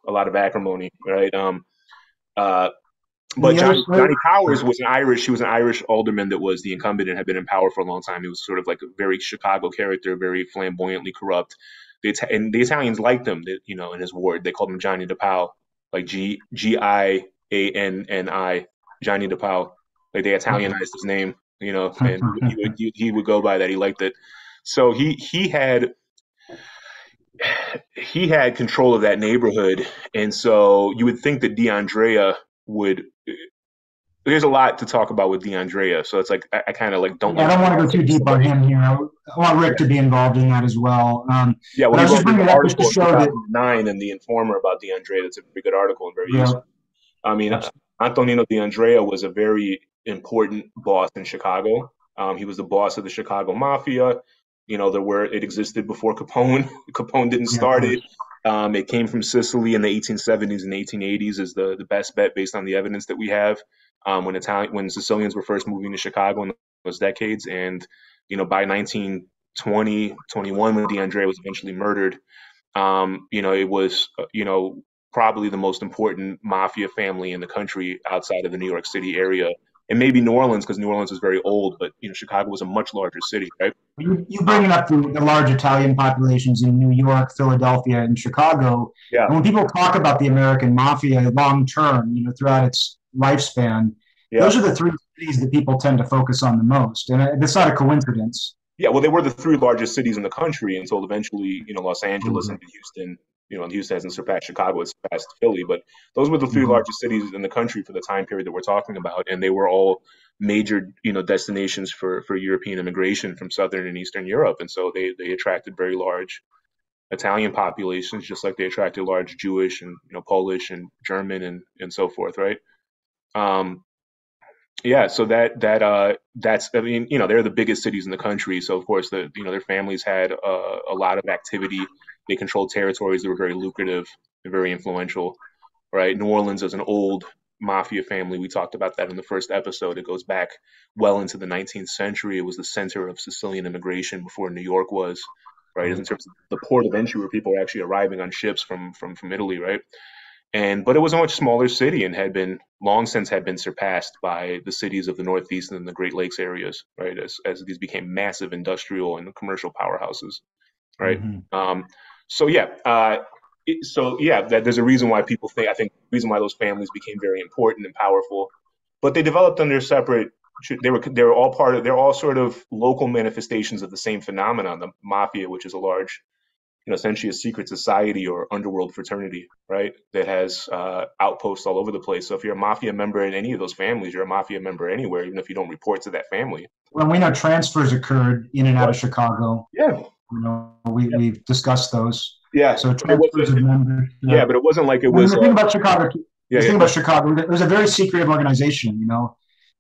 a lot of acrimony, right? Uh, And but the other Johnny Powers was an Irish. He was an Irish alderman that was the incumbent and had been in power for a long time. He was sort of like a very Chicago character, very flamboyantly corrupt. And the Italians liked him, in his ward. They called him Johnny DePau, like Gianni, Johnny DePau. Like they okay. Italianized his name, and he would go by that. He liked it. So he had control of that neighborhood, and so you would think that DeAndrea would. There's a lot to talk about with DeAndrea, so it's like I kind of like don't Yeah, I want to don't want to go too pigeonhole deep on somebody. him here. I want Rick to be involved in that as well. Yeah, well, But I he was wrote just this bringing it up just to article in show that, 2009 in the Informer about DeAndrea. That's a very good article and very yeah, useful. I mean, absolutely. Antonino DeAndrea was a very important boss in Chicago. He was the boss of the Chicago mafia. It existed before Capone. Capone didn't Yeah, of start course. it. It came from Sicily in the 1870s and 1880s is the best bet based on the evidence that we have. When Sicilians were first moving to Chicago in those decades, and by 1920, 21, when DeAndrea was eventually murdered, it was, probably the most important mafia family in the country outside of the New York City area. And maybe New Orleans, because New Orleans is very old, but Chicago was a much larger city, right? You Um, bringing up the large Italian populations in New York, Philadelphia, and Chicago, yeah, and when people talk about the American mafia long term, throughout its lifespan, yeah, those are the three cities that people tend to focus on the most, and it's not a coincidence. yeah. Well, they were the three largest cities in the country until eventually, Los Angeles Mhm. and Houston. And Houston hasn't surpassed Chicago; it's surpassed Philly. But those were the three Mhm. largest cities in the country for the time period that we're talking about, and they were all major, destinations for European immigration from Southern and Eastern Europe, and so they attracted very large Italian populations, just like they attracted large Jewish and Polish and German and so forth, right? Um, yeah, so that's I mean they're the biggest cities in the country, so of course their families had a lot of activity. They controlled territories that were very lucrative and very influential, right? New Orleans is an old mafia family. We talked about that in the first episode. It goes back well into the 19th century. It was the center of Sicilian immigration before New York was, right? In terms of the port of entry where people are actually arriving on ships from Italy, right? But it was a much smaller city and had been long since had been surpassed by the cities of the Northeast and the Great Lakes areas, right? As these became massive industrial and commercial powerhouses, right? Mhm. So yeah, there's a reason why people think. I think the reason why those families became very important and powerful, but they developed under separate. They were all part of. They're all sort of local manifestations of the same phenomenon, the mafia, which is a large, essentially a secret society or underworld fraternity, right? That has outposts all over the place. So if you're a mafia member in any of those families, you're a mafia member anywhere, even if you don't report to that family. Well, we know transfers occurred in and out Right. of Chicago. Yeah. Yeah. We've discussed those. Yeah. So But it transfers wasn't. of Yeah, membership. but it wasn't like it I mean, was. the thing about Chicago, Yeah. Yeah. it was a very secretive organization.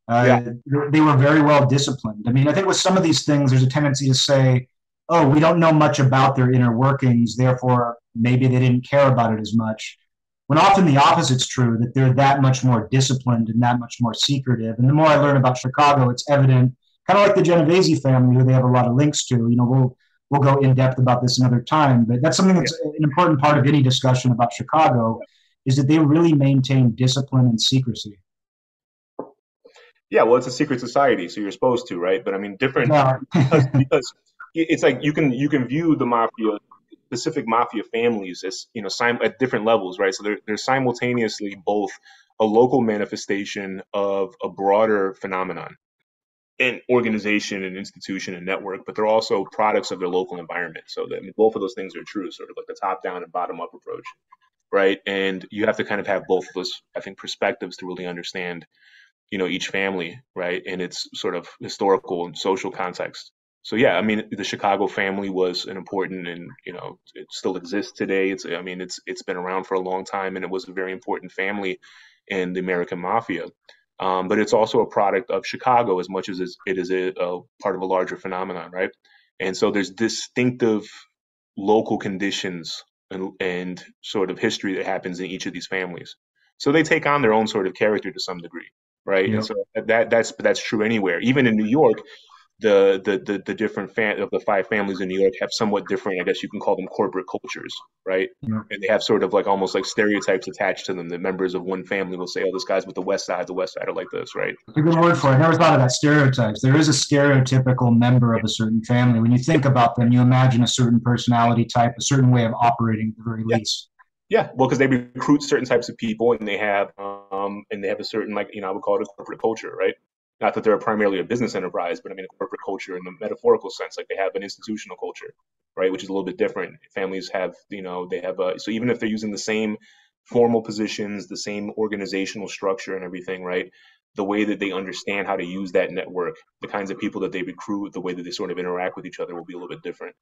Yeah. They were very well disciplined. I mean, I think with some of these things, there's a tendency to say, "Oh, we don't know much about their inner workings, therefore maybe they didn't care about it as much." When often the opposite's true, that they're that much more disciplined and that much more secretive. And the more I learn about Chicago, it's evident, kind of like the Genovese family, who they have a lot of links to. We'll go in depth about this another time, but that's something Yeah. that's an important part of any discussion about Chicago, is that they really maintain discipline and secrecy. Yeah. Well, it's a secret society, so you're supposed to, right? But I mean, different Yeah. because it's like you can view the mafia, specific mafia families as at different levels, right? So they're simultaneously both a local manifestation of a broader phenomenon and organization and institution and network, but they're also products of their local environment. So that, I mean, both of those things are true, sort of like the top down and bottom up approach, right? And you have to kind of have both of those, I think, perspectives to really understand, each family, right, and its sort of historical and social context. So yeah, I mean, the Chicago family was an important, and it still exists today. It's been around for a long time, and it was a very important family in the American mafia. But it's also a product of Chicago as much as it is a part of a larger phenomenon, right? And so there's distinctive local conditions and sort of history that happens in each of these families. So they take on their own sort of character to some degree, right? And Yep. so that's true anywhere. Even in New York, the different of the five families in New York have somewhat different, I guess you can call them corporate cultures, right? Yep. And they have sort of like almost like stereotypes attached to them. The members of one family will say, "Oh, this guy's with the West Side. The West Side are like this," right? It's a good word for it. I never thought of that, stereotypes. There is a stereotypical member of a certain family. When you think about them, you imagine a certain personality type, a certain way of operating at the very Yeah. least. Yeah, well, because they recruit certain types of people, and they have a certain, like, I would call it a corporate culture, right? Not that they're primarily a business enterprise, but I mean a corporate culture in the metaphorical sense, like they have an institutional culture, right? Which is a little bit different. Families have, they have so even if they're using the same formal positions, the same organizational structure and everything, right? The way that they understand how to use that network, the kinds of people that they recruit, the way that they sort of interact with each other will be a little bit different,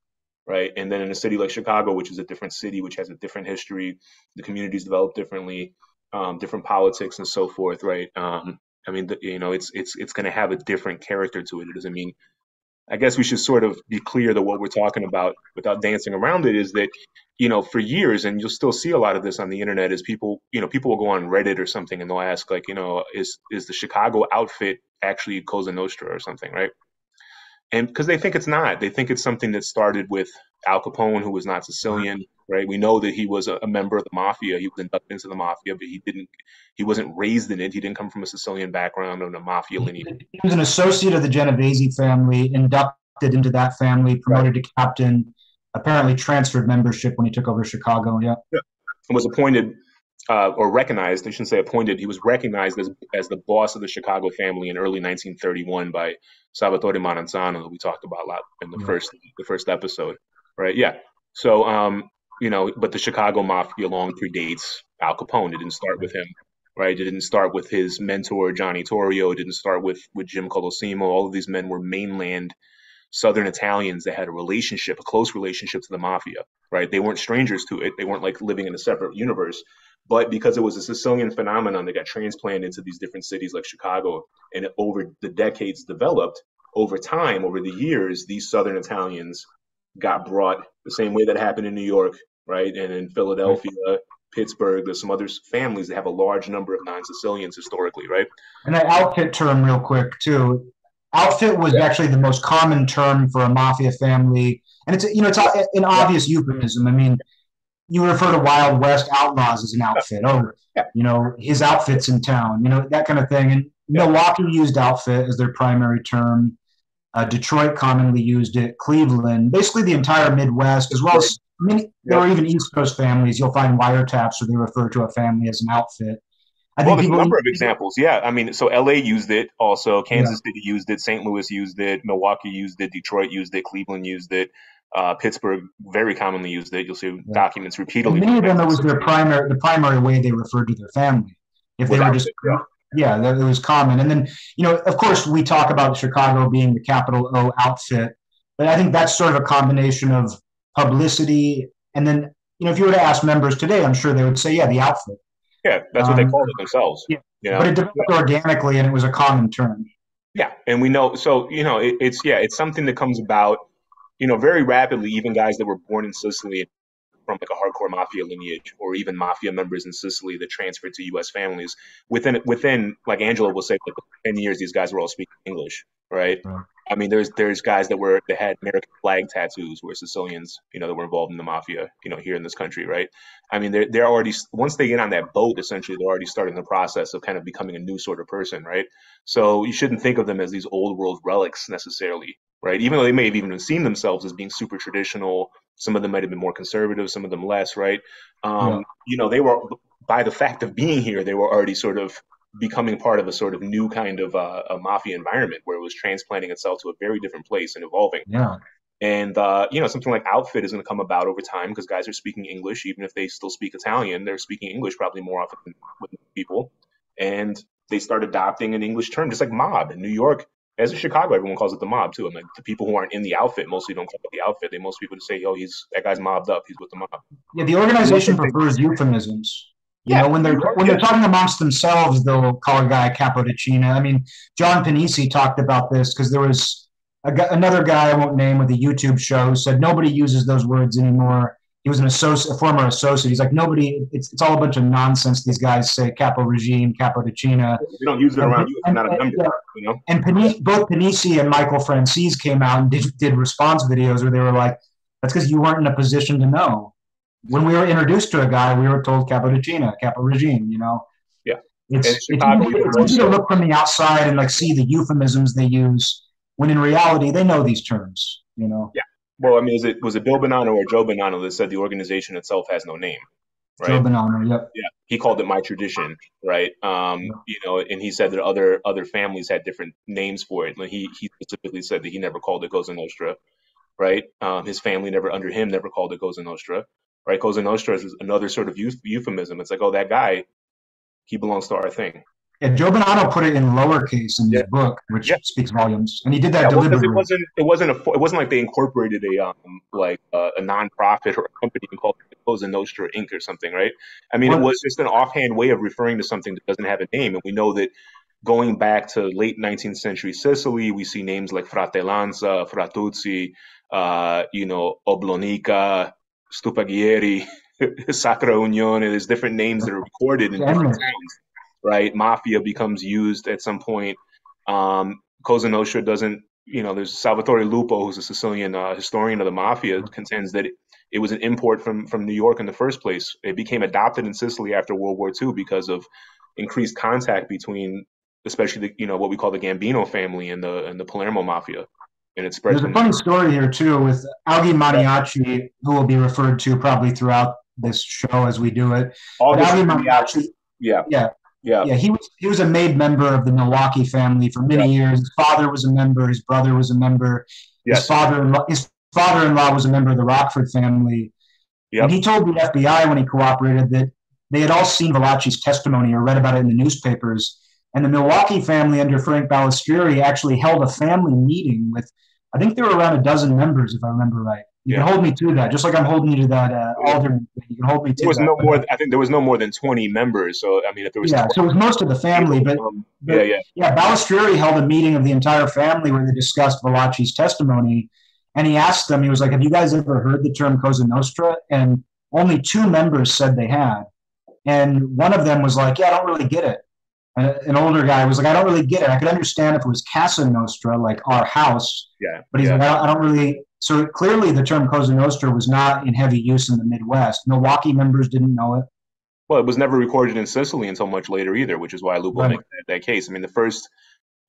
right? And then in a city like Chicago, which is a different city, which has a different history, the communities develop differently, different politics and so forth, right? I mean, it's going to have a different character to it. It doesn't mean. I guess we should sort of be clear that what we're talking about, without dancing around it, is that for years, and you'll still see a lot of this on the internet, is people will go on Reddit or something and they'll ask, like, is the Chicago outfit actually Cosa Nostra or something, right? And because they think it's not, they think it's something that started with Al Capone, who was not Sicilian, right? We know that he was a member of the mafia. He was inducted into the mafia, but he wasn't raised in it. He didn't come from a Sicilian background or a mafia lineage. He was an associate of the Genovese family, inducted into that family, Right. promoted to captain, apparently transferred membership when he took over Chicago. Yeah. Yeah. And was appointed or recognized, I shouldn't say appointed, he was recognized as the boss of the Chicago family in early 1931 by Salvatore Maranzano, that we talked about a lot in the first episode, right? Yeah. So, but the Chicago Mafia long predates Al Capone. It didn't start with him, right? It didn't start with his mentor, Johnny Torrio. It didn't start with Jim Colosimo. All of these men were mainland Southern Italians that had a close relationship to the mafia, right? They weren't strangers to it. They weren't like living in a separate universe. But because it was a Sicilian phenomenon that got transplanted into these different cities like Chicago, and over the decades developed, over time, over the years, these Southern Italians got brought the same way that happened in New York, right? And in Philadelphia, Pittsburgh, there's some other families that have a large number of non-Sicilians historically, right? And that outfit term, real quick, too. Outfit was Yeah. actually the most common term for a mafia family, and it's an obvious euphemism. I mean, you refer to Wild West outlaws as an outfit. Oh, Yeah. his outfit's in town, that kind of thing. And Yeah. Milwaukee used outfit as their primary term. Detroit commonly used it. Cleveland, basically the entire Midwest, as well as many. There were even East Coast families. You'll find wiretaps where they refer to a family as an outfit. I Well, think there's a people. number of examples. Yeah, I mean, so LA used it also. Yeah. Kansas City used it. St. Louis used it. Milwaukee used it. Detroit used it. Cleveland used it. Pittsburgh very commonly used it. You'll see documents And repeatedly. many of them, it was the primary way they referred to their family. If they were Without just, it, yeah. yeah, that it was common. And then, of course, we talk about Chicago being the capital O outfit, but I think that's sort of a combination of publicity. And then, if you were to ask members today, I'm sure they would say, yeah, the outfit. Yeah, that's what they called it themselves. Yeah. You know? But it developed organically, and it was a common term. Yeah, and we know. So it's something that comes about, very rapidly. Even guys that were born in Sicily from like a hardcore mafia lineage, or even mafia members in Sicily that transferred to U.S. families, within like Angela will say, like 10 years, these guys were all speaking English, right? I mean, there's guys that had American flag tattoos, who were Sicilians, that were involved in the mafia, here in this country, right? I mean, they're already, once they get on that boat, essentially, they're already starting the process of kind of becoming a new sort of person, right? So you shouldn't think of them as these old world relics necessarily, right? Even though they may have even seen themselves as being super traditional, some of them might have been more conservative, some of them less, right? They were, by the fact of being here, they were already sort of becoming part of a sort of new kind of a mafia environment where it was transplanting itself to a very different place and evolving. Yeah. And, something like outfit is going to come about over time because guys are speaking English. Even if they still speak Italian, they're speaking English probably more often with people. And they start adopting an English term, just like mob in New York. As in Chicago, everyone calls it the mob too. And like the people who aren't in the outfit mostly don't call it the outfit. Most people just say, "Yo, that guy's mobbed up. He's with the mob." Yeah, the organization prefers euphemisms. When they're talking amongst themselves, they'll call a guy Capodicina. I mean, John Panisi talked about this because there was another guy I won't name with a YouTube show who said nobody uses those words anymore. He was a former associate. He's like, nobody. It's all a bunch of nonsense. These guys say Capo regime, Capodicina. We don't use it around you. It's not a number. And both Panisi and Michael Francis came out and did response videos where they were like, "That's because you weren't in a position to know." When we were introduced to a guy, we were told Capodicina, Capo regime. Yeah, it's easy to look from the outside and like see the euphemisms they use, when in reality they know these terms. Yeah. Well, I mean, was it Bill Bonanno or Joe Bonanno that said the organization itself has no name? Right? Joe Bonanno, yep. Yeah, he called it My Tradition, right? And he said that other families had different names for it. He specifically said that he never called it Cosa Nostra, right? His family never called it Cosa Nostra, right? Cosa Nostra is another sort of euphemism. It's like, oh, that guy, he belongs to our thing. Yeah, Joe Bonanno put it in lowercase in his book, which speaks volumes, and he did that deliberately. It wasn't like they incorporated a nonprofit or a company and called it Cosa Nostra Inc. or something, right? I mean, it was just an offhand way of referring to something that doesn't have a name, and we know that going back to late 19th century Sicily, we see names like Fratellanza, Fratuzzi, Oblonica, Stupaghieri, Sacra Unione. There's different names that are recorded in different towns. Right, mafia becomes used at some point. Cosa Nostra doesn't. There's Salvatore Lupo, who's a Sicilian historian of the mafia, contends that it was an import from New York in the first place. It became adopted in Sicily after World War II because of increased contact between, especially what we call the Gambino family and the Palermo mafia, and it spread. There's a funny story here too with Alghi Maniaci, who will be referred to probably throughout this show as we do it. Alghi Maniaci, yeah, he was a made member of the Milwaukee family for many years. His father was a member. His brother was a member. His father-in-law was a member of the Rockford family. Yep. And he told the FBI when he cooperated that they had all seen Valachi's testimony or read about it in the newspapers. And the Milwaukee family under Frank Balistrieri actually held a family meeting with, I think there were around a dozen members, if I remember right. You can hold me to that, just like I'm holding you to that alderman. You can hold me to that. I think there was no more than 20 members. So, I mean, if there was... Yeah, so it was most of the family. But Balistrieri held a meeting of the entire family where they discussed Valachi's testimony. And he asked them, he was like, have you guys ever heard the term Cosa Nostra? And only 2 members said they had. And one of them was like, yeah, I don't really get it. An older guy was like, I don't really get it. I could understand if it was Casa Nostra, like our house, Yeah, but he's yeah. like, I don't really. So clearly, the term Cosa Nostra was not in heavy use in the Midwest. Milwaukee members didn't know it. Well, it was never recorded in Sicily until much later either, which is why Lupo Right. makes that case. I mean, the first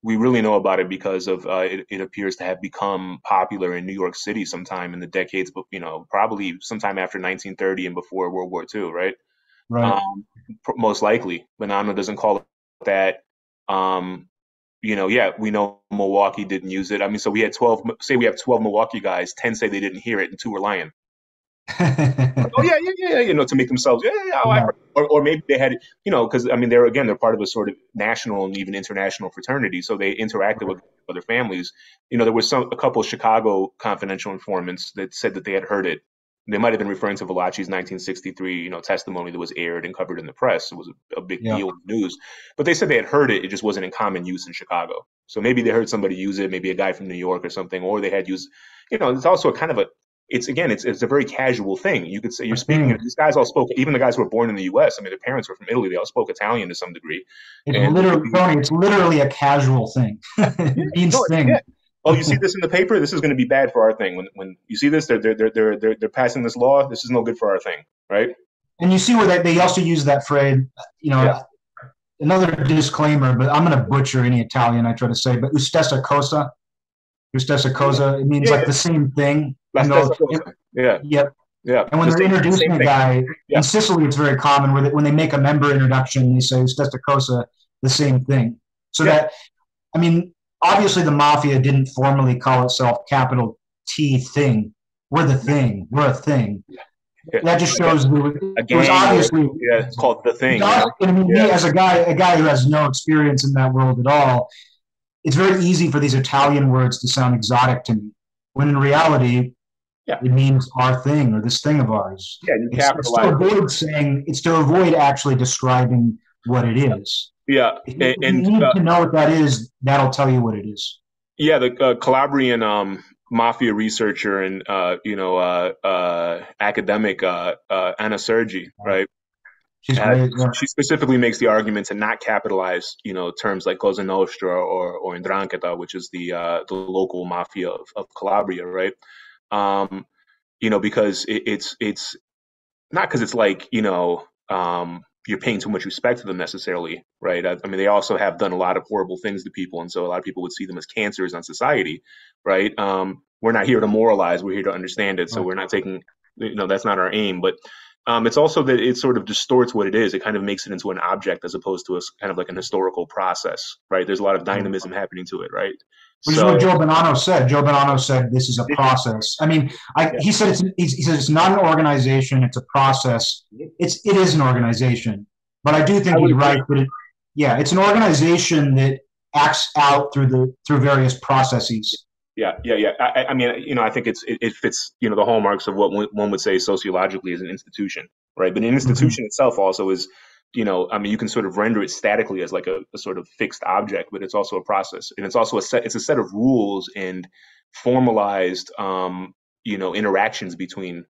we really know about it because of it appears to have become popular in New York City sometime in the decades, but probably sometime after 1930 and before World War II, right? Right. Um, Most likely, Bonanno doesn't call it that. Um, yeah, we know Milwaukee didn't use it. I mean, so we had 12. Say we have 12 Milwaukee guys. 10 say they didn't hear it, and 2 were lying. Oh yeah, yeah, yeah, to make themselves, yeah, yeah, oh, I Yeah. heard. Or maybe they had, because I mean, they're part of a sort of national and even international fraternity, so they interacted with other families. There was a couple of Chicago confidential informants that said that they had heard it. They might have been referring to Valachi's 1963, testimony that was aired and covered in the press. It was a big Yeah. deal in the news, but they said they had heard it. It just wasn't in common use in Chicago. So maybe they heard somebody use it, maybe a guy from New York or something, or they had used. It's also a kind of a it's a very casual thing. You could say you're A speaking. thing. These guys all spoke. Even the guys who were born in the U.S. I mean, their parents were from Italy. They all spoke Italian to some degree. It's And literally, Tony, it's literally a casual thing. yeah, It means no, yeah. thing. Oh, you see this in the paper? This is going to be bad for our thing. When you see this, they're passing this law. This is no good for our thing, right? And you see where they also use that phrase, Yeah, another disclaimer, but I'm going to butcher any Italian I try to say, but ustessa yeah, cosa, it means yeah. like the same thing. La And stessa cosa. Yeah, yep. yeah. And when The they're introducing same a thing. guy in Yeah, Sicily, it's very common where when they make a member introduction, they say ustessa cosa, the same thing. So yeah, that, I mean, obviously the mafia didn't formally call itself capital T thing. We're the thing. We're a thing. yeah. That just Like shows a it was gang, or obviously. yeah, it's called the thing. I mean, Yeah, me as a guy who has no experience in that world at all, it's very easy for these Italian words to sound exotic to me, when in reality yeah, it means our thing or this thing of ours. yeah. You It's to capitalize it. avoid saying, it's to avoid actually describing what it is. Yeah, If you and need to know what that is, that'll tell you what it is. yeah, the Calabrian mafia researcher and academic Anna Sergi, right? She's great. Yeah. She specifically makes the argument to not capitalize, terms like Cosa Nostra or Ndrangheta, which is the local mafia of Calabria, right? Um, because it's not because it's like you're paying too much respect to them necessarily, right? I mean, they also have done a lot of horrible things to people, and so a lot of people would see them as cancers on society, right? We're not here to moralize; we're here to understand it. So Right. we're not taking, that's not our aim. But it's also that it sort of distorts what it is. It kind of makes it into an object as opposed to a kind of like an historical process, right? There's a lot of dynamism happening to it, right? Which is what So Joe Bonanno said. Joe Bonanno said this is a process. I mean, yeah, he said he said it's not an organization; it's a process. It is an organization, but I do I think would he's agree. right. But yeah, it's an organization that acts out through various processes. Yeah, yeah, yeah. I mean, I think it fits, the hallmarks of what one would say sociologically is an institution, right? But an Mm-hmm. institution itself also is, I mean, you can sort of render it statically as like a sort of fixed object, but it's also a process, and it's also it's a set of rules and formalized, interactions between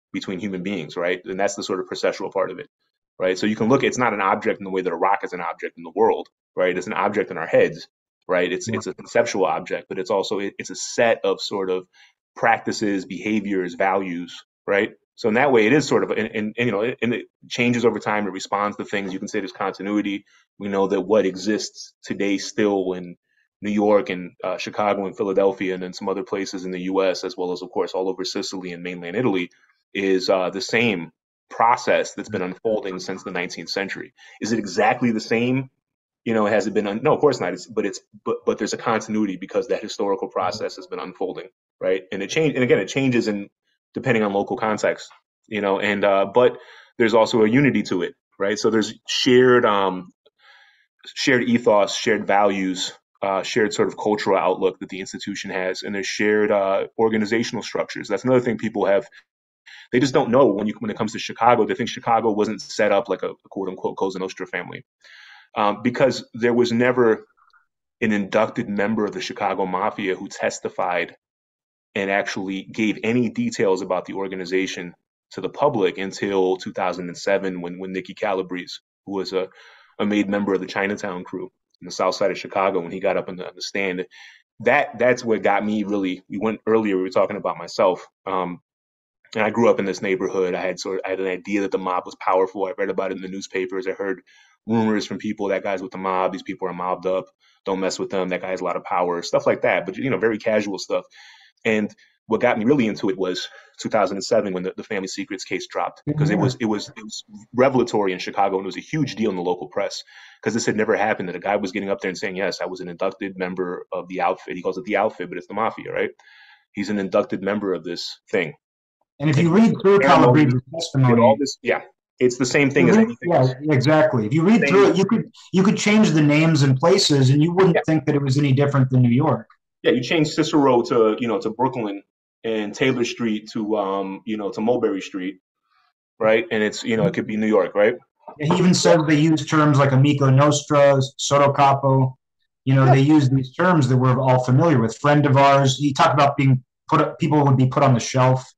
human beings, right? And that's the sort of processual part of it, right? So you can look, it's not an object in the way that a rock is an object in the world, right? It's an object in our heads, right? It's a conceptual object, but it's also it's a set of sort of practices, behaviors, values, right? So in that way, it is sort of, and it changes over time. It responds to things. You can say there's continuity. We know that what exists today still in New York and Chicago and Philadelphia and then some other places in the U.S. as well as, of course, all over Sicily and mainland Italy is the same process that's been unfolding since the 19th century. Is it exactly the same? Has it been? No, of course not. But there's a continuity because that historical process has been unfolding, right? And it changes in depending on local context, and but there's also a unity to it, right? So there's shared ethos, shared values, shared sort of cultural outlook that the institution has, and there's shared organizational structures. That's another thing people have. They just don't know when it comes to Chicago. They think Chicago wasn't set up like a quote unquote Cosa Nostra family, because there was never an inducted member of the Chicago Mafia who testified and actually gave any details about the organization to the public until 2007 when Nikki Calabrese, who was a made member of the Chinatown crew in the south side of Chicago when he got up on the stand. That's what got me really. We went earlier. We were talking about myself, and I grew up in this neighborhood. I had an idea that the mob was powerful. I read about it in the newspapers. I heard rumors from people that guys with the mob. These people are mobbed up. Don't mess with them. That guy has a lot of power. Stuff like that. But very casual stuff. And what got me really into it was 2007 when the Family Secrets case dropped, because it was revelatory in Chicago, and it was a huge deal in the local press because this had never happened, that a guy was getting up there and saying, yes, I was an inducted member of the outfit. He calls it the outfit, but it's the mafia, right? He's an inducted member of this thing. And if you read through Calabrese's testimony, it's the same thing as anything else. Exactly. If you read through it, you could change the names and places, and you wouldn't think that it was any different than New York. Yeah, you change Cicero to Brooklyn, and Taylor Street to Mulberry Street, right? And it's it could be New York, right? He even said they use terms like Amico Nostra, Soto Capo. They use these terms that we're all familiar with. Friend of ours. He talked about people would be put on the shelf.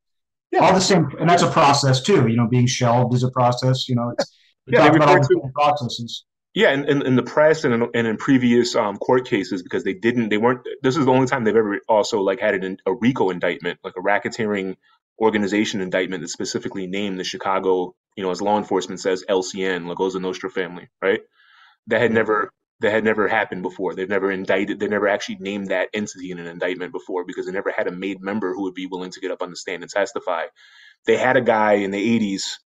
Yeah. All the same, and that's a process too. Being shelved is a process. They talk about all the same processes. Yeah, and in the press and in previous court cases, because they weren't. This is the only time they've ever also had a RICO indictment, like a racketeering organization indictment that specifically named the Chicago, as law enforcement says, LCN, La Cosa Nostra family, right? That had never happened before. They've never indicted. They never actually named that entity in an indictment before, because they never had a made member who would be willing to get up on the stand and testify. They had a guy in the 80s,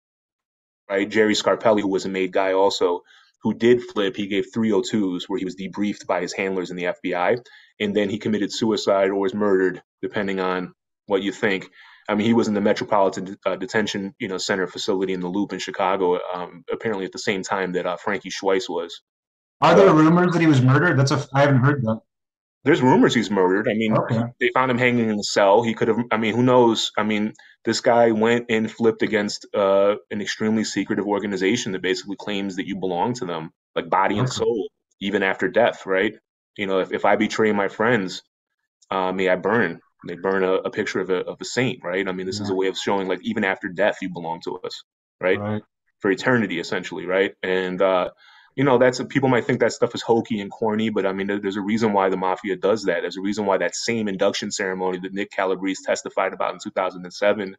right, Jerry Scarpelli, who was a made guy also, who did flip. He gave 302s where he was debriefed by his handlers in the FBI, and then he committed suicide or was murdered, depending on what you think. I mean, he was in the Metropolitan Detention Center facility in the Loop in Chicago, apparently at the same time that Frankie Schweiss was. Are there rumors that he was murdered? I haven't heard that. There's rumors he's murdered. I mean, They found him hanging in a cell. He could have, who knows? I mean, this guy went and flipped against an extremely secretive organization that basically claims that you belong to them, like body and soul, even after death, right? If I betray my friends, may I burn. They burn a picture of a saint, right? I mean, this is a way of showing, even after death, you belong to us, right? For eternity, essentially, right? And people might think that stuff is hokey and corny, but I mean, there's a reason why the mafia does that. There's a reason why that same induction ceremony that Nick Calabrese testified about in 2007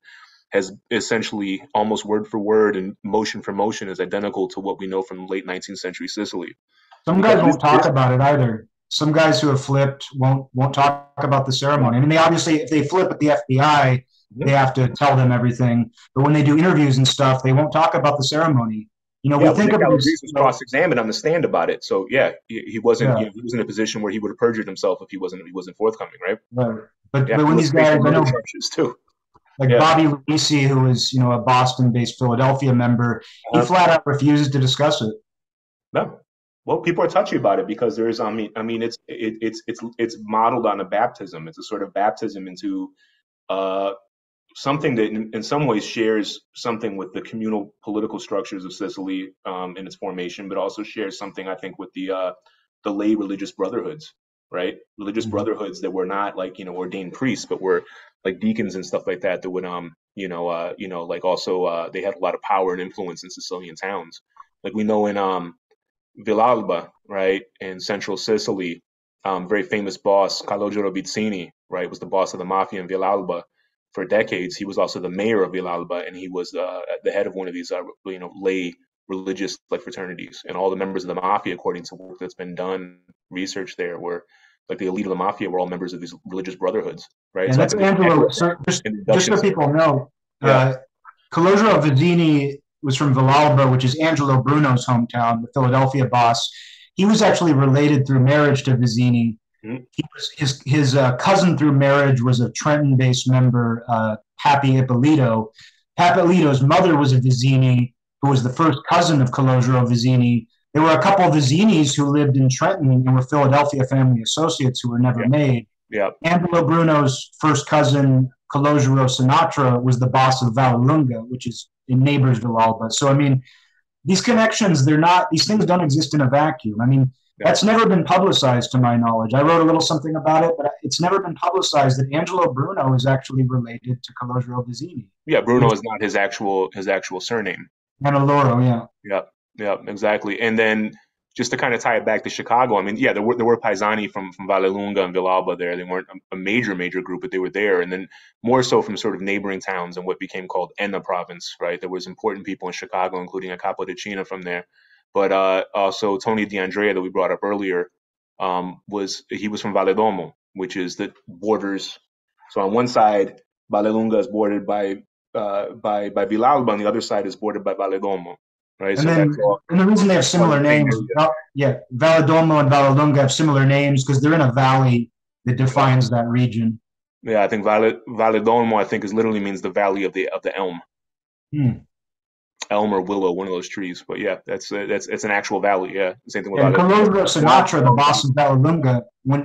has essentially almost word for word and motion for motion is identical to what we know from late 19th century Sicily. Some guys won't talk about it either. Some guys who have flipped won't talk about the ceremony. I mean, they obviously, if they flip at the FBI, they have to tell them everything. But when they do interviews and stuff, they won't talk about the ceremony. We think of Calabrese was cross-examined on the stand about it. So he wasn't. He was in a position where he would have perjured himself if he wasn't forthcoming, right? Right. But when these guys, I know, too. Bobby Luisi, who is a Boston-based Philadelphia member, he flat out refuses to discuss it. No. Well, people are touchy about it because there's. It's modeled on a baptism. It's a sort of baptism into something that in some ways shares something with the communal political structures of Sicily in its formation, but also shares something, I think, with the lay religious brotherhoods, right? Religious brotherhoods that were not ordained priests, but were like deacons and stuff like that would also they had a lot of power and influence in Sicilian towns. Like we know in Villalba, right, in central Sicily, very famous boss Calogero Vizzini, right, was the boss of the mafia in Villalba. For decades, he was also the mayor of Villalba, and he was the head of one of these, lay religious fraternities. And all the members of the mafia, according to work that's been done, research there, were the elite of the mafia were all members of these religious brotherhoods, right? And so that's Angelo. Just so people know, Calogero Vizzini was from Villalba, which is Angelo Bruno's hometown, the Philadelphia boss. He was actually related through marriage to Vizzini. His cousin through marriage was a Trenton-based member, Pappy Ippolito. Pappy Ippolito's mother was a Vizzini, who was the first cousin of Calogero Vizzini. There were a couple of Vizzinis who lived in Trenton and were Philadelphia family associates who were never made. Yeah. Angelo Bruno's first cousin, Calogero Sinatra, was the boss of Vallelunga, which is in neighbors Villalba. So, I mean, these connections, these things don't exist in a vacuum. I mean, that's never been publicized to my knowledge. I wrote a little something about it, but it's never been publicized that Angelo Bruno is actually related to Calogero Vizzini. Yeah, Bruno is not his actual surname. Manaloro, yeah. Yeah, exactly. And then just to kind of tie it back to Chicago, I mean, yeah, there were Paisani from Vallelunga and Villalba there. They weren't a major group, but they were there, and then more so from sort of neighboring towns and what became called Enna province, right? There was important people in Chicago, including a Capo de China from there, but also Tony DeAndrea that we brought up earlier, was from Valedolmo, which is the borders. So on one side, Vallelunga is bordered by Villalba, on the other side is bordered by Valedolmo, right? And So that's then, and the reason they have all similar the same names, area. yeah, Valedolmo and Vallelunga have similar names because they're in a valley that Yeah. defines that region. Yeah, I think Valedolmo, I think, is literally means the valley of the elm, Hmm. elm or willow, one of those trees. But yeah, that's it's an actual valley. Yeah, same thing with And Colosio Sinatra, the boss Valedolmo. of Vallelunga,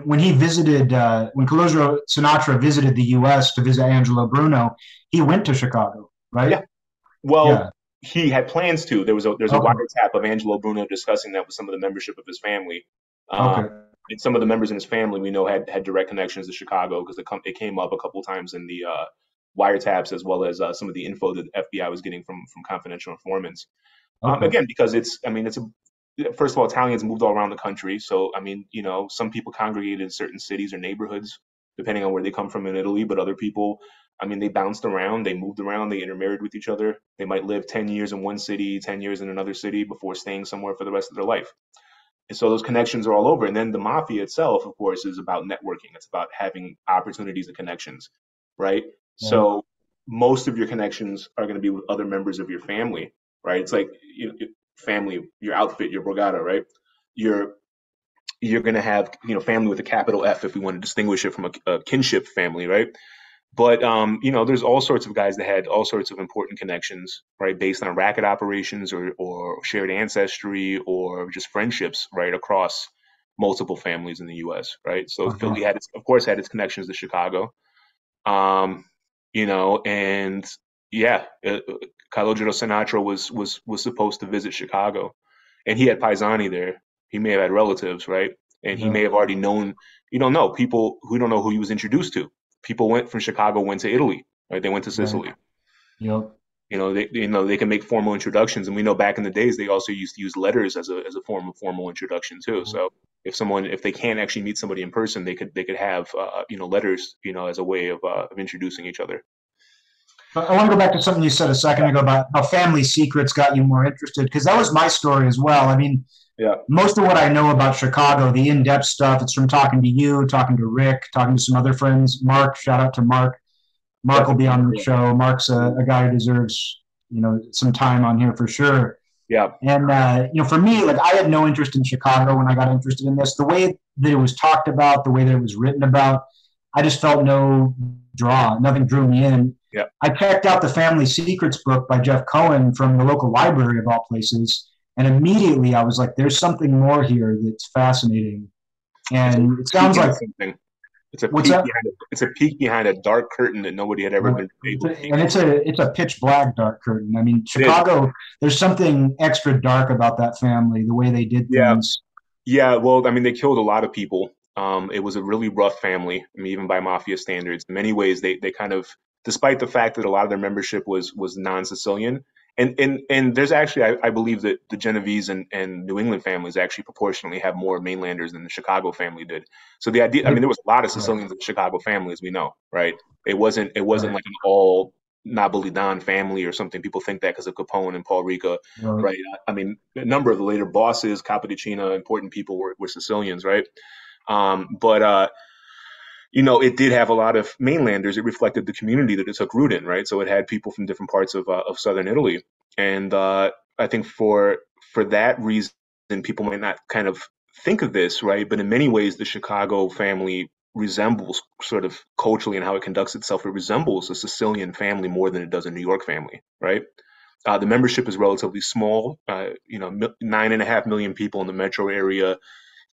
when he visited, when Colosio Sinatra visited the U.S. to visit Angelo Bruno, he went to Chicago, right? Yeah. Well, Yeah. he had plans to. There's a Okay. wiretap of Angelo Bruno discussing that with some of the membership of his family. Um, Okay. and some of the members in his family we know had direct connections to Chicago because it came up a couple times in the wiretaps as well as some of the info that the FBI was getting from confidential informants. Okay. Again, because I mean, first of all, Italians moved all around the country. So, I mean, some people congregated in certain cities or neighborhoods, depending on where they come from in Italy. But other people, I mean, they bounced around, they moved around, they intermarried with each other. They might live 10 years in one city, 10 years in another city before staying somewhere for the rest of their life. And so those connections are all over. And then the mafia itself, of course, is about networking. It's about having opportunities and connections, right? Right. So most of your connections are going to be with other members of your family, right? It's like family, your outfit, your brigada, right? You're you're going to have family with a capital F if we want to distinguish it from a kinship family, right? But there's all sorts of guys that had all sorts of important connections, right, based on racket operations or shared ancestry or just friendships, right, across multiple families in the U.S. Right. So Philly Uh-huh. of course, had its connections to Chicago, um, and yeah, Calogero Sinatra was supposed to visit Chicago, and he had Paisani there. He may have had relatives, right, and he may Yeah. have already known. You don't know people who don't know who he was introduced to. People went from Chicago, went to Italy, right? They went to Right. Sicily. Yep. They can make formal introductions, and we know back in the days they also used to use letters as a form of formal introduction too. So if they can't actually meet somebody in person, they could have letters as a way of introducing each other. But I want to go back to something you said a second ago about how family secrets got you more interested, because that was my story as well. I mean, Yeah, most of what I know about Chicago, the in-depth stuff, it's from talking to you, talking to Rick, talking to some other friends. Mark, shout out to Mark. Mark will be definitely. on the show. Mark's a guy who deserves, some time on here for sure. Yeah, And for me, like I had no interest in Chicago when I got interested in this. The way that it was talked about, the way that it was written about, I just felt no draw. Nothing drew me in. yeah. I checked out the Family Secrets book by Jeff Cohen from the local library of all places, and immediately I was like, "There's something more here that's fascinating." It's a And it peek sounds into like something. what's that? It's a peek behind a dark curtain that nobody had ever Right. been able to peek And into. it's a pitch black dark curtain. I mean, It is. Chicago, there's something extra dark about that family, the way they did Yeah, things. yeah. Well, I mean, they killed a lot of people. It was a really rough family. I mean, even by mafia standards, in many ways, they kind of, despite the fact that a lot of their membership was non-Sicilian, and there's actually, I believe that the Genovese and New England families actually proportionally have more mainlanders than the Chicago family did. So the idea, I mean, there was a lot of Right, Sicilians in the Chicago family, as we know, right? It wasn't right, like an all Napolitan family or something. People think that because of Capone and Paul Rica, right. right? I mean, a number of the later bosses, Cappuccino, important people were Sicilians, right? But it did have a lot of mainlanders. It reflected the community that it took root in, right? So it had people from different parts of southern Italy, and I think for that reason, people might not kind of think of this, right? But in many ways, the Chicago family resembles sort of culturally and how it conducts itself. It resembles a Sicilian family more than it does a New York family, right? The membership is relatively small, 9.5 million people in the metro area.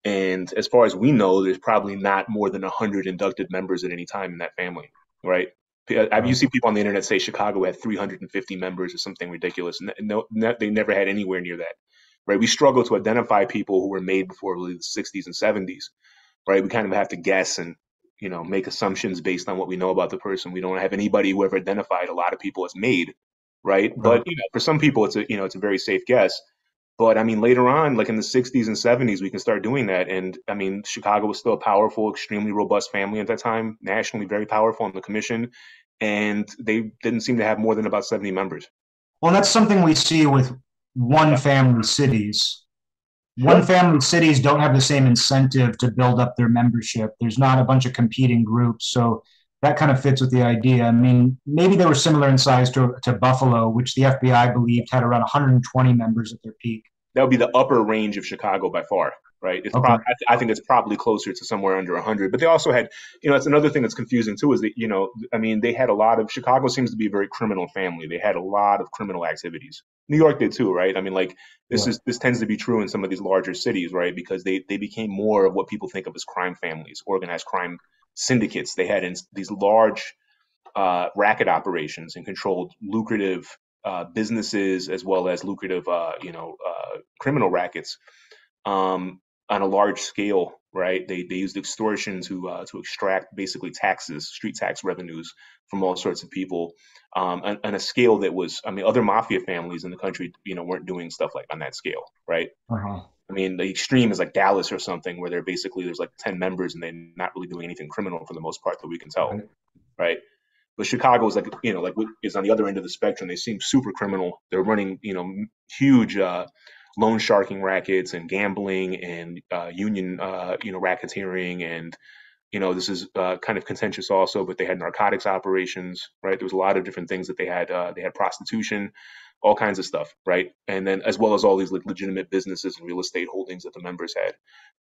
And as far as we know, there's probably not more than 100 inducted members at any time in that family, right? You Right. see people on the internet say Chicago had 350 members or something ridiculous. No, they never had anywhere near that, right? We struggle to identify people who were made before really the 60s and 70s, right? We kind of have to guess and make assumptions based on what we know about the person. We don't have anybody who ever identified a lot of people as made, right? Right. But for some people, it's a very safe guess. But I mean, later on, like in the 60s and 70s, we can start doing that. And I mean, Chicago was still a powerful, extremely robust family at that time, nationally very powerful on the commission. And they didn't seem to have more than about 70 members. Well, that's something we see with one Yeah. family cities. One Sure. family cities don't have the same incentive to build up their membership. There's not a bunch of competing groups. So that kind of fits with the idea. I mean, maybe they were similar in size to Buffalo, which the FBI believed had around 120 members at their peak. That would be the upper range of Chicago by far, right? It's Okay. probably I think it's probably closer to somewhere under 100. But they also had, that's another thing that's confusing too is that I mean, they had a lot of Chicago seems to be a very criminal family. They had a lot of criminal activities. New York did too, right? I mean, like Yeah. this tends to be true in some of these larger cities, right? Because they became more of what people think of as crime families, organized crime syndicates. They had in these large racket operations and controlled lucrative businesses as well as lucrative, criminal rackets on a large scale. Right? They used extortion to extract basically taxes, street tax revenues from all sorts of people on a scale that was, I mean, other mafia families in the country, weren't doing stuff like on that scale, right? Uh-huh. I mean, the extreme is like Dallas or something, where there's like 10 members and they're not really doing anything criminal for the most part that we can tell, Right. right? But Chicago is like, like is on the other end of the spectrum. They seem super criminal. They're running, huge loan sharking rackets and gambling and union, racketeering. And, this is kind of contentious also, but they had narcotics operations, right? There was a lot of different things that they had. They had prostitution, all kinds of stuff, right? And then as well as all these like legitimate businesses and real estate holdings that the members had.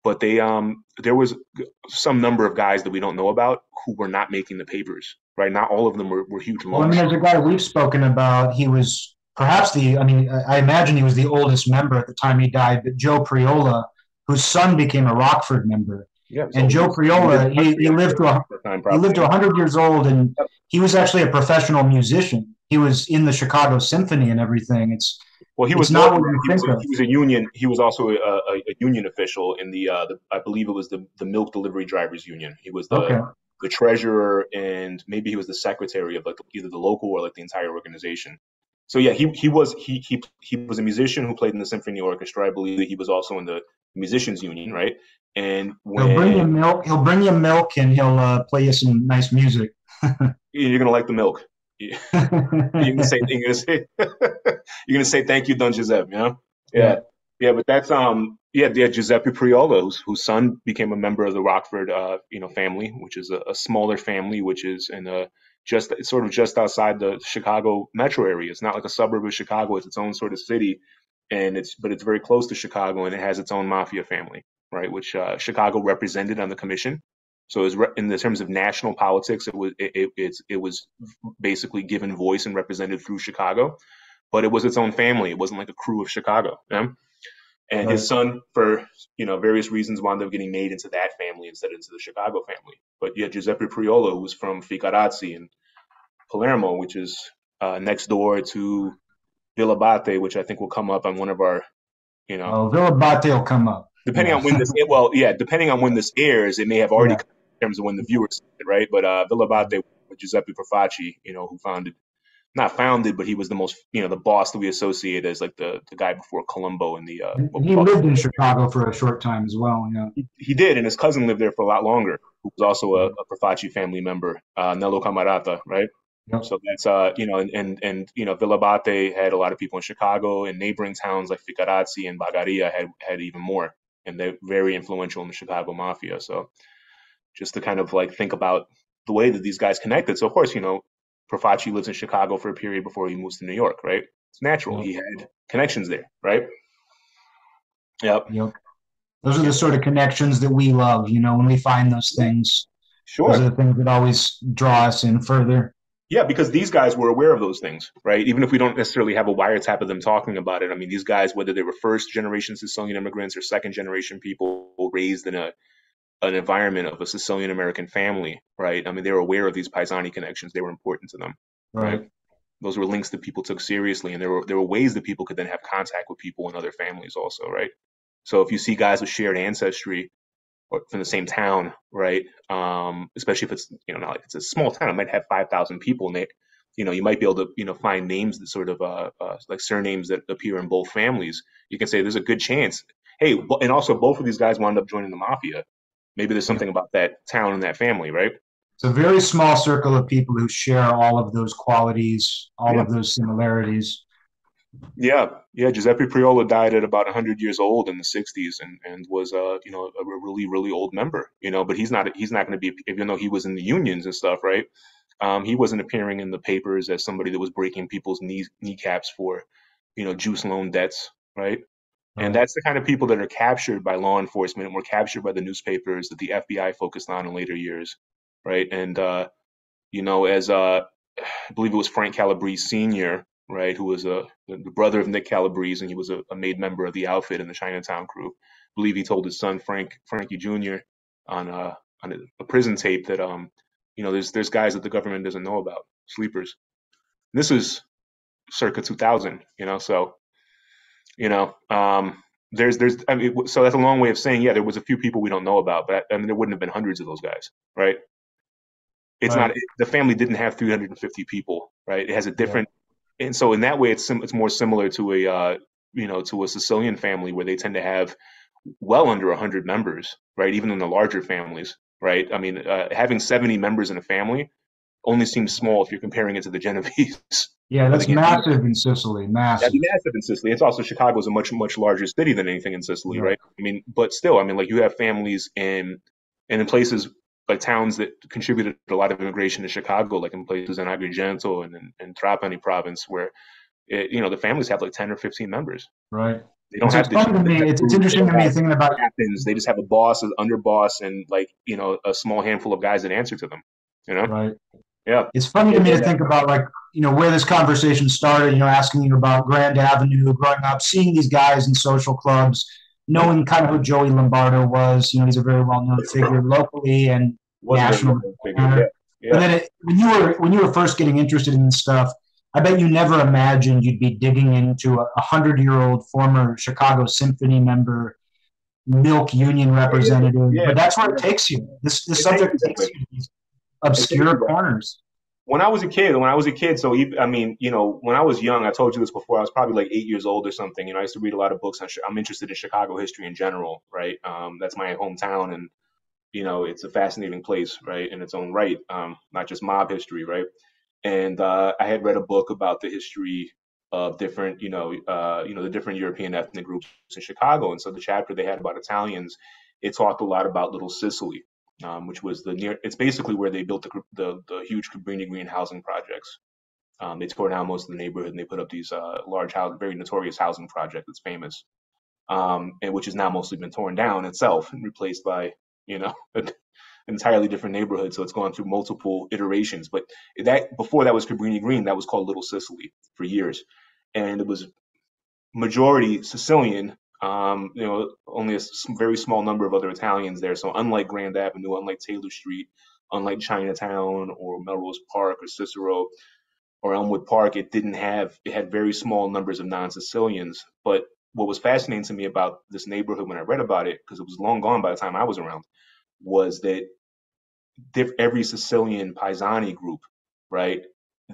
But there was some number of guys that we don't know about who were not making the papers, right? Not all of them were huge Well, I loan mean, sharks. there's a guy we've spoken about. He was perhaps I mean, I imagine he was the oldest member at the time he died, but Joe Priola, whose son became a Rockford member. Yeah, it was And all, Joe he did Priola, the country, I'm sure, at the time, he lived probably. to 100 years old, and Yep. he was actually a professional musician. He was in the Chicago Symphony and everything. Well, he It's was more not than what that. you think of. He was a union. He was also a union official in the I believe it was the milk delivery drivers union. He was Okay. the treasurer and maybe he was the secretary of like either the local or like the entire organization. So yeah, he was a musician who played in the symphony orchestra. I believe that he was also in the musicians union, right? And He'll bring you when milk. He'll bring you milk, and he'll play you some nice music. you're gonna like the milk, you're gonna say you're gonna say thank you, Don Giuseppe. Yeah. Yeah, yeah. But that's yeah, Giuseppe Priolo, whose son became a member of the Rockford family, which is a smaller family, which is in a just it's sort of just outside the Chicago metro area. It's not like a suburb of Chicago; it's its own sort of city, and it's very close to Chicago, and it has its own mafia family, right? Which Chicago represented on the commission. So, in the terms of national politics, it was basically given voice and represented through Chicago, but it was its own family. It wasn't like a crew of Chicago. And Right. his son, for various reasons, wound up getting made into that family instead of into the Chicago family. But yeah, Giuseppe Priolo, who was from Ficarazzi in Palermo, which is next door to Villabate, which I think will come up on one of our, you know, Oh, Villabate will come up. depending Yeah. on when this, well, yeah, depending on when this airs, it may have already Yeah. come in terms of when the viewers see it, right? But Villabate with Giuseppe Profaci, who not founded, but he was the most, the boss that we associate as like the guy before Columbo in the And he lived in Chicago for a short time as well. Yeah. he did, and his cousin lived there for a lot longer, who was also a Profaci family member, Nello Camarata, right? Yep. So that's and Villabate had a lot of people in Chicago, and neighboring towns like Ficarazzi and Bagaria had even more, and they're very influential in the Chicago mafia. So just to kind of like think about the way that these guys connected. So of course, Profaci lives in Chicago for a period before he moves to New York, right? It's natural. Yep. He had connections there, right? Yep. Yep. Those are the sort of connections that we love. When we find those things, those are Sure. the things that always draw us in further. Yeah, because these guys were aware of those things, right? Even if we don't necessarily have a wiretap of them talking about it. I mean, these guys, whether they were first generation Sicilian immigrants or second generation people raised in an environment of a Sicilian American family, right? I mean, they were aware of these Paisani connections. They were important to them, right? Right. Those were links that people took seriously, and there were ways that people could then have contact with people in other families also, right? So if you see guys with shared ancestry or from the same town, right? Especially if it's not like it's a small town, it might have 5,000 people, and you might be able to, find names that sort of like surnames that appear in both families. You can say there's a good chance. Hey, and also both of these guys wound up joining the mafia. Maybe there's Yeah. something about that town and that family, right? It's a very small circle of people who share all of those qualities, all Yeah. of those similarities. Yeah, yeah. Giuseppe Priola died at about 100 years old in the 60s, and was a really really old member. But he's not going to be, even though he was in the unions and stuff, right? He wasn't appearing in the papers as somebody that was breaking people's kneecaps for, juice loan debts, right? And Right. that's the kind of people that are captured by law enforcement and were captured by the newspapers that the FBI focused on in later years, right? And as I believe it was Frank Calabrese Sr., right, who was the brother of Nick Calabrese, and he was a made member of the outfit in the Chinatown crew. I believe he told his son Frankie Jr. on a prison tape that there's guys that the government doesn't know about, sleepers. This is circa 2000, so you know there's I mean, so that's a long way of saying, yeah, there was a few people we don't know about, but I mean there wouldn't have been hundreds of those guys, right? It's not, Right. the family didn't have 350 people, right? It has a Yeah. different, and so in that way, it's more similar to a Sicilian family where they tend to have well under 100 members, right? Even in the larger families, right? I mean, having 70 members in a family only seems small if you're comparing it to the Genovese Yeah, or the that's Gambino. massive in Sicily. That'd Massive. be massive in Sicily. It's also, Chicago is a much much larger city than anything in Sicily, Yeah. right? I mean, but still, I mean, like you have families in places like towns that contributed a lot of immigration to Chicago, like in places in Agrigento and in Trapani province, where the families have like 10 or 15 members. Right. They And don't so have it's funny to the me. It's group. They interesting don't to me have thinking about. captains. They just have a boss, an underboss, and like a small handful of guys that answer to them. You know? Right. Yeah. It's funny to me to think about, like, where this conversation started, asking you about Grand Avenue, growing up, seeing these guys in social clubs, knowing kind of who Joey Lombardo was. He's a very well-known figure locally and Was a very nationally. well figure. Yeah. But Yeah. then when you were first getting interested in this stuff, I bet you never imagined you'd be digging into a 100-year-old former Chicago Symphony member, milk union representative. Yeah. But that's where it takes you. This It takes subject you that takes way. you to these It takes you obscure that way. corners. When I was a kid, so I mean, when I was young, I told you this before, I was probably like 8 years old or something. I used to read a lot of books on, I'm interested in Chicago history in general, right? That's my hometown, and it's a fascinating place, right, in its own right, not just mob history, right? And I had read a book about the history of different, the different European ethnic groups in Chicago, and so the chapter they had about Italians, it talked a lot about Little Sicily, which was it's basically where they built the huge Cabrini Green housing projects. They tore down most of the neighborhood and they put up these large house, very notorious housing project that's famous, and which has now mostly been torn down itself and replaced by an entirely different neighborhood. So it's gone through multiple iterations. But that before that was Cabrini Green, that was called Little Sicily for years, and it was majority Sicilian. Only very small number of other Italians there. So unlike Grand Avenue, unlike Taylor Street, unlike Chinatown or Melrose Park or Cicero or Elmwood Park, it had very small numbers of non-Sicilians. But what was fascinating to me about this neighborhood when I read about it, because it was long gone by the time I was around, was that every Sicilian paisani group, right?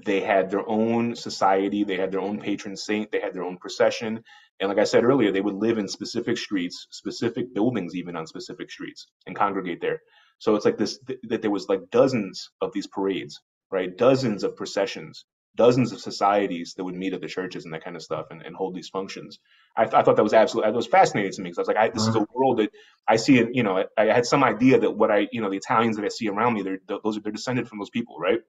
They had their own society, they had their own patron saint, they had their own procession. And like I said earlier, they would live in specific streets, specific buildings, even on specific streets, and congregate there. So it's like this, that there was like dozens of these parades, right? Dozens of processions, dozens of societies that would meet at the churches and that kind of stuff, and hold these functions. I thought that was absolutely, that was fascinating to me, because I was like, this is a world that I see it. I had some idea that the Italians that I see around me, they're descended from those people, right?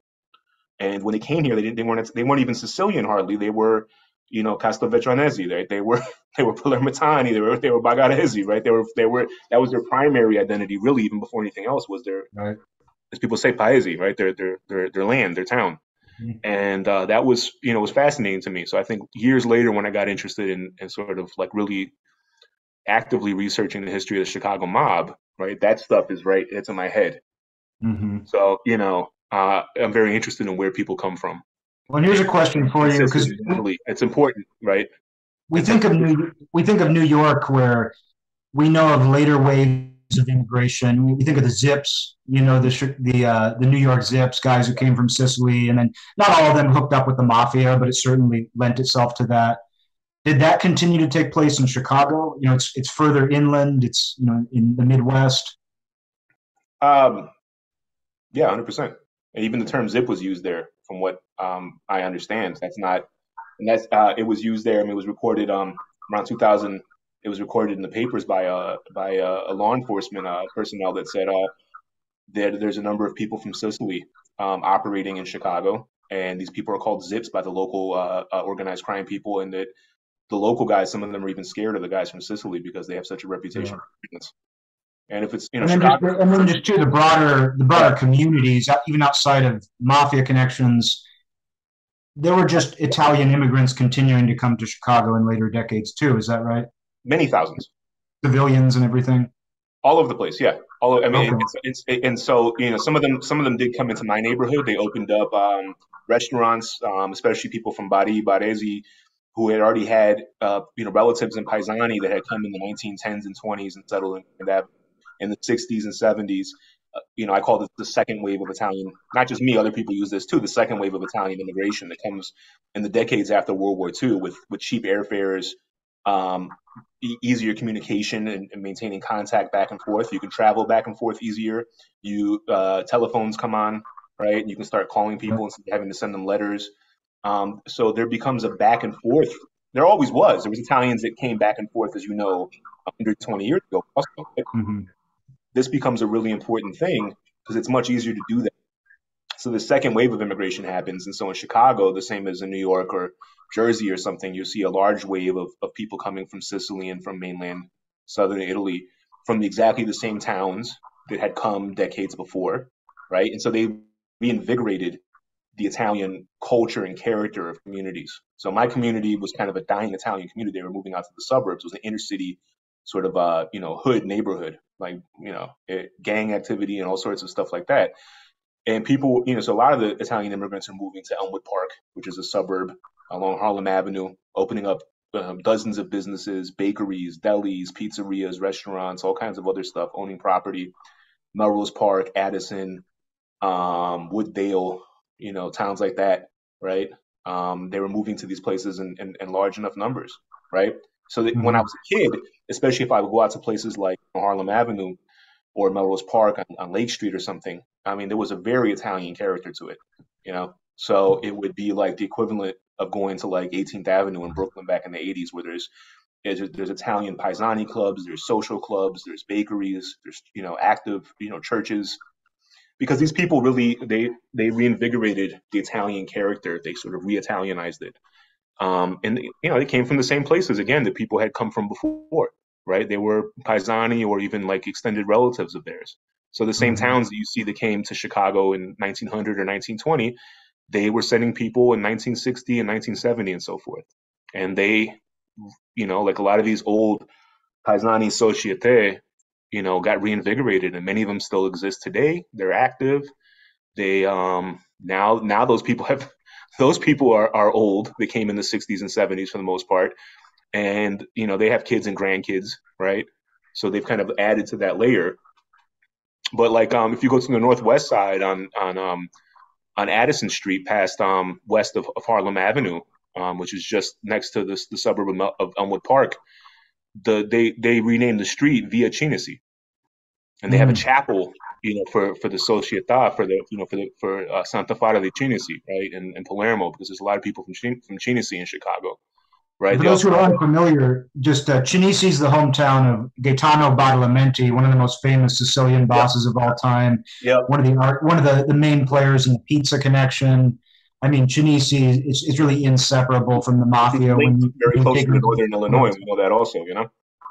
And when they came here, they weren't even Sicilian hardly. They were, Castelvetronesi, right? They were they were Palermitani, they were Bagaresi, right? They were that was their primary identity, really, even before anything else was their, Right. as people say, paesi, right? Their land, their town. Mhm. And that was fascinating to me. So I think years later, when I got interested in sort of like really actively researching the history of the Chicago mob, right, that stuff is right, it's in my head. Mhm. So I'm very interested in where people come from. Well, here's a question for In you, Sicily, because in Italy, it's important, right? we It's think of important. New York, where we know of later waves of immigration. You think of the Zips, the New York Zips, guys who came from Sicily, and then not all of them hooked up with the mafia, but it certainly lent itself to that. Did that continue to take place in Chicago? It's further inland. It's in the Midwest. Um, yeah, 100%. And even the term zip was used there, from what I understand. That's not, and that's it was used there. I mean, it was recorded around 2000. It was recorded in the papers by a law enforcement personnel that said there's a number of people from Sicily operating in Chicago, and these people are called zips by the local organized crime people, and that the local guys, some of them are even scared of the guys from Sicily because they have such a reputation Yeah. for violence. And if it's And Chicago, then just to the broader communities, even outside of mafia connections, there were just Italian immigrants continuing to come to Chicago in later decades too. Is that right? many thousands. Civilians and everything. All over the place, yeah. I mean, Okay. and so some of them did come into my neighborhood. They opened up restaurants, especially people from Bari, Baresi, who had already had relatives in Paesani that had come in the 1910s and 20s and settled in Grande Ave in the 60s and 70s. I call this the second wave of Italian. Not just me, other people use this too. The second wave of Italian immigration that comes in the decades after World War II with cheap airfares, um, easier communication and maintaining contact back and forth. You can travel back and forth easier. Telephones come on, right? You can start calling people instead of having to send them letters. So there becomes a back and forth. There always was. There was Italians that came back and forth, as you know, 120 years ago. Also, right? Mm-hmm. This becomes a really important thing because it's much easier to do that. So the second wave of immigration happens, and so in Chicago, the same as in New York or Jersey or something, you see a large wave of people coming from Sicily and from mainland southern Italy from exactly the same towns that had come decades before, right? And so they reinvigorated the Italian culture and character of communities. So my community was kind of a dying Italian community. They were moving out to the suburbs. It was an inner city sort of hood neighborhood, like gang activity and all sorts of stuff like that. And people, so a lot of the Italian immigrants are moving to Elmwood Park, which is a suburb along Harlem Avenue, opening up dozens of businesses, bakeries, delis, pizzerias, restaurants, all kinds of other stuff, owning property. Melrose Park, Addison, Wooddale, towns like that, right? They were moving to these places in large enough numbers, right? So that when I Mm-hmm. was a kid, especially if I would go out to places like Harlem Avenue or Melrose Park on Lake Street or something, I mean, there was a very Italian character to it. So it would be like the equivalent of going to like 18th Avenue in Brooklyn back in the 80s, where there's Italian paisani clubs, there's social clubs, there's bakeries, there's active churches, because these people really they reinvigorated the Italian character. They sort of re-Italianized it. And they came from the same places again that people had come from before, right? They were paisani or even like extended relatives of theirs. So the same Mm-hmm. towns that you see that came to Chicago in 1900 or 1920, they were sending people in 1960 and 1970 and so forth. And they, like a lot of these old paisani societe, got reinvigorated, and many of them still exist today. They're active. They now those people have those people are old. They came in the 60s and 70s for the most part, and they have kids and grandkids, right? So they've kind of added to that layer. But like if you go to the northwest side on Addison Street, past west of Harlem Avenue, which is just next to the suburb of Elmwood Park, they renamed the street Via Chinesi, and they have a Mm-hmm. chapel, for the Società, for Santa Fara di Chinesi, right, in Palermo, because there's a lot of people from Chinesi in Chicago, right? For They those also who have are unfamiliar, just Cinisi is the hometown of Gaetano Badalamenti, one of the most famous Sicilian yep, bosses of all time. yep. One of the main players in the pizza connection. I mean, Cinisi is really inseparable from the It's mafia linked very when you closely dig to into Northern Illinois. We know that also.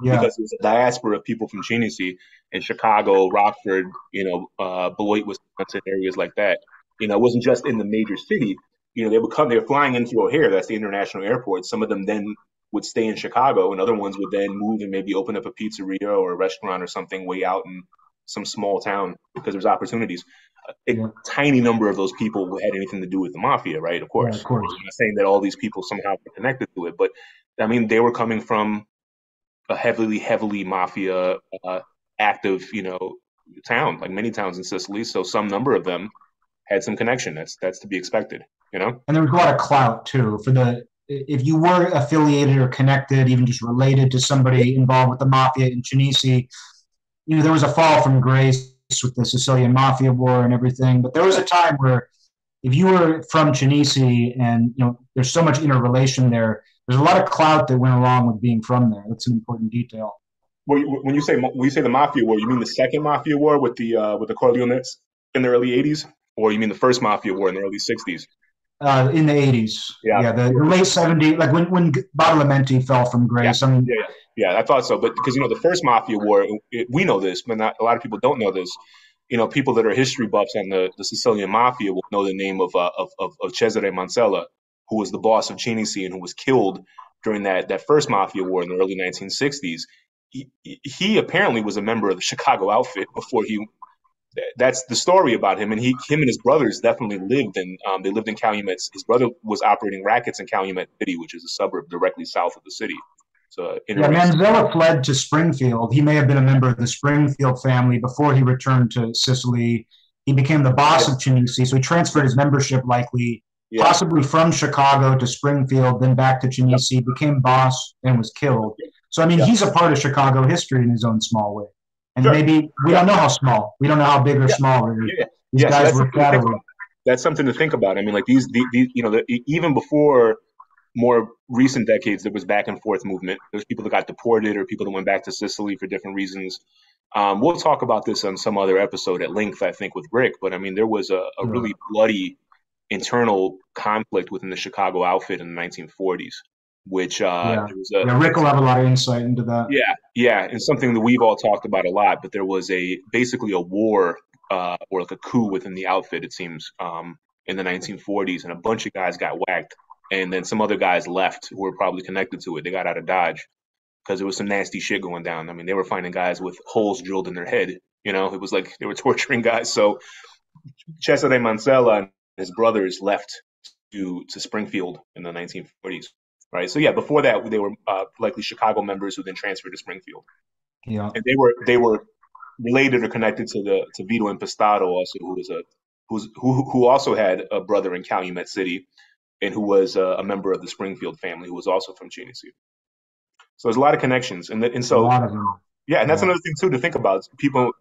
yeah, Because there's a diaspora of people from Chinesi in Chicago, Rockford, Beloit, Wisconsin, areas like that. It wasn't just in the major city. They were flying into O'Hare, that's the international airport. Some of them then would stay in Chicago, and other ones would then move and maybe open up a pizzeria or a restaurant or something way out in some small town because there's opportunities. A yeah, tiny number of those people who had anything to do with the mafia, right? Of yeah, of course. course. I'm not saying that all these people somehow were connected to it, but I mean, they were coming from a heavily mafia active, town, like many towns in Sicily. So some number of them had some connection. That's to be expected, you know. And there was a lot of clout too for the if you were affiliated or connected, even just related to somebody involved with the mafia in Tunisia, there was a fall from grace with the Sicilian Mafia War and everything. But there was a time where if you were from Tunisia and there's so much interrelation there, there's a lot of clout that went along with being from there. That's an important detail. Well, when you say the Mafia War, you mean the second Mafia War with the Corleones in the early '80s, or you mean the first Mafia War in the early '60s? In the '80s, Yeah, yeah, the late '70s, like when Badalamenti fell from yeah, grace. yeah. I thought so, but because the first Mafia War, we know this, but not a lot of people don't know this. People that are history buffs on the Sicilian Mafia will know the name of Cesare Mansella, who was the boss of Cinisi and who was killed during that first Mafia War in the early 1960s. He apparently was a member of the Chicago outfit before he. That's the story about him, and him and his brothers definitely lived in. They lived in Calumet. His brother was operating rackets in Calumet City, which is a suburb directly south of the city. So Yeah, interesting. Manzella fled to Springfield. He may have been a member of the Springfield family before he returned to Sicily. He became the boss Yeah, of Tunisi, so he transferred his membership likely, yeah, possibly from Chicago to Springfield, then back to yep, Tunisi, became boss, and was killed. So, I mean, yeah. he's a part of Chicago history in his own small way. And Sure. maybe we Yeah, don't know how small. We don't know how big or yeah, small really yeah, these yeah. So guys that's were something to think shadowed. about. That's something to think about. I mean, like even before more recent decades, there was back and forth movement. There was people that got deported or people that went back to Sicily for different reasons. We'll talk about this on some other episode at length, I think, with Rick. But I mean, there was a Yeah, really bloody internal conflict within the Chicago outfit in the 1940s, which yeah, there was yeah. Rick will have a lot of insight into that. yeah, and something that we've all talked about a lot. But there was basically a war or like a coup within the outfit, it seems, in the 1940s, and a bunch of guys got whacked, and then some other guys left who were probably connected to it. They got out of Dodge because there was some nasty shit going down. I mean, they were finding guys with holes drilled in their head. It was like they were torturing guys. So Cesare Mansella and his brothers left to Springfield in the 1940s, right? So yeah, before that they were likely Chicago members who then transferred to Springfield, Yeah, and they were related or connected to Vito Impastato also, who also had a brother in Calumet City, and who was a member of the Springfield family, who was also from Genesee. So there's a lot of connections, and a so lot of them. yeah, and that's Yeah, another thing too to think about. People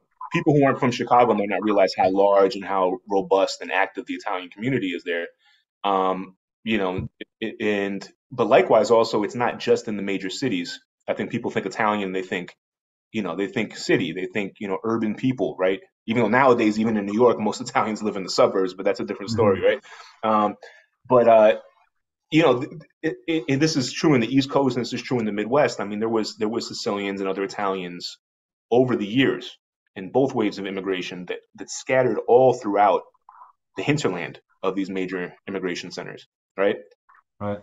who aren't from Chicago might not realize how large and how robust and active the Italian community is there. Um, you know, and but likewise also, it's not just in the major cities. I think people think Italian, they think city, they think urban people, right? Even though nowadays, even in New York, most Italians live in the suburbs, but that's a different story, hmm, right? Um, but this is true in the East Coast, and this is true in the Midwest. I mean, there was Sicilians and other Italians over the years in both waves of immigration that scattered all throughout the hinterland of these major immigration centers, right? right.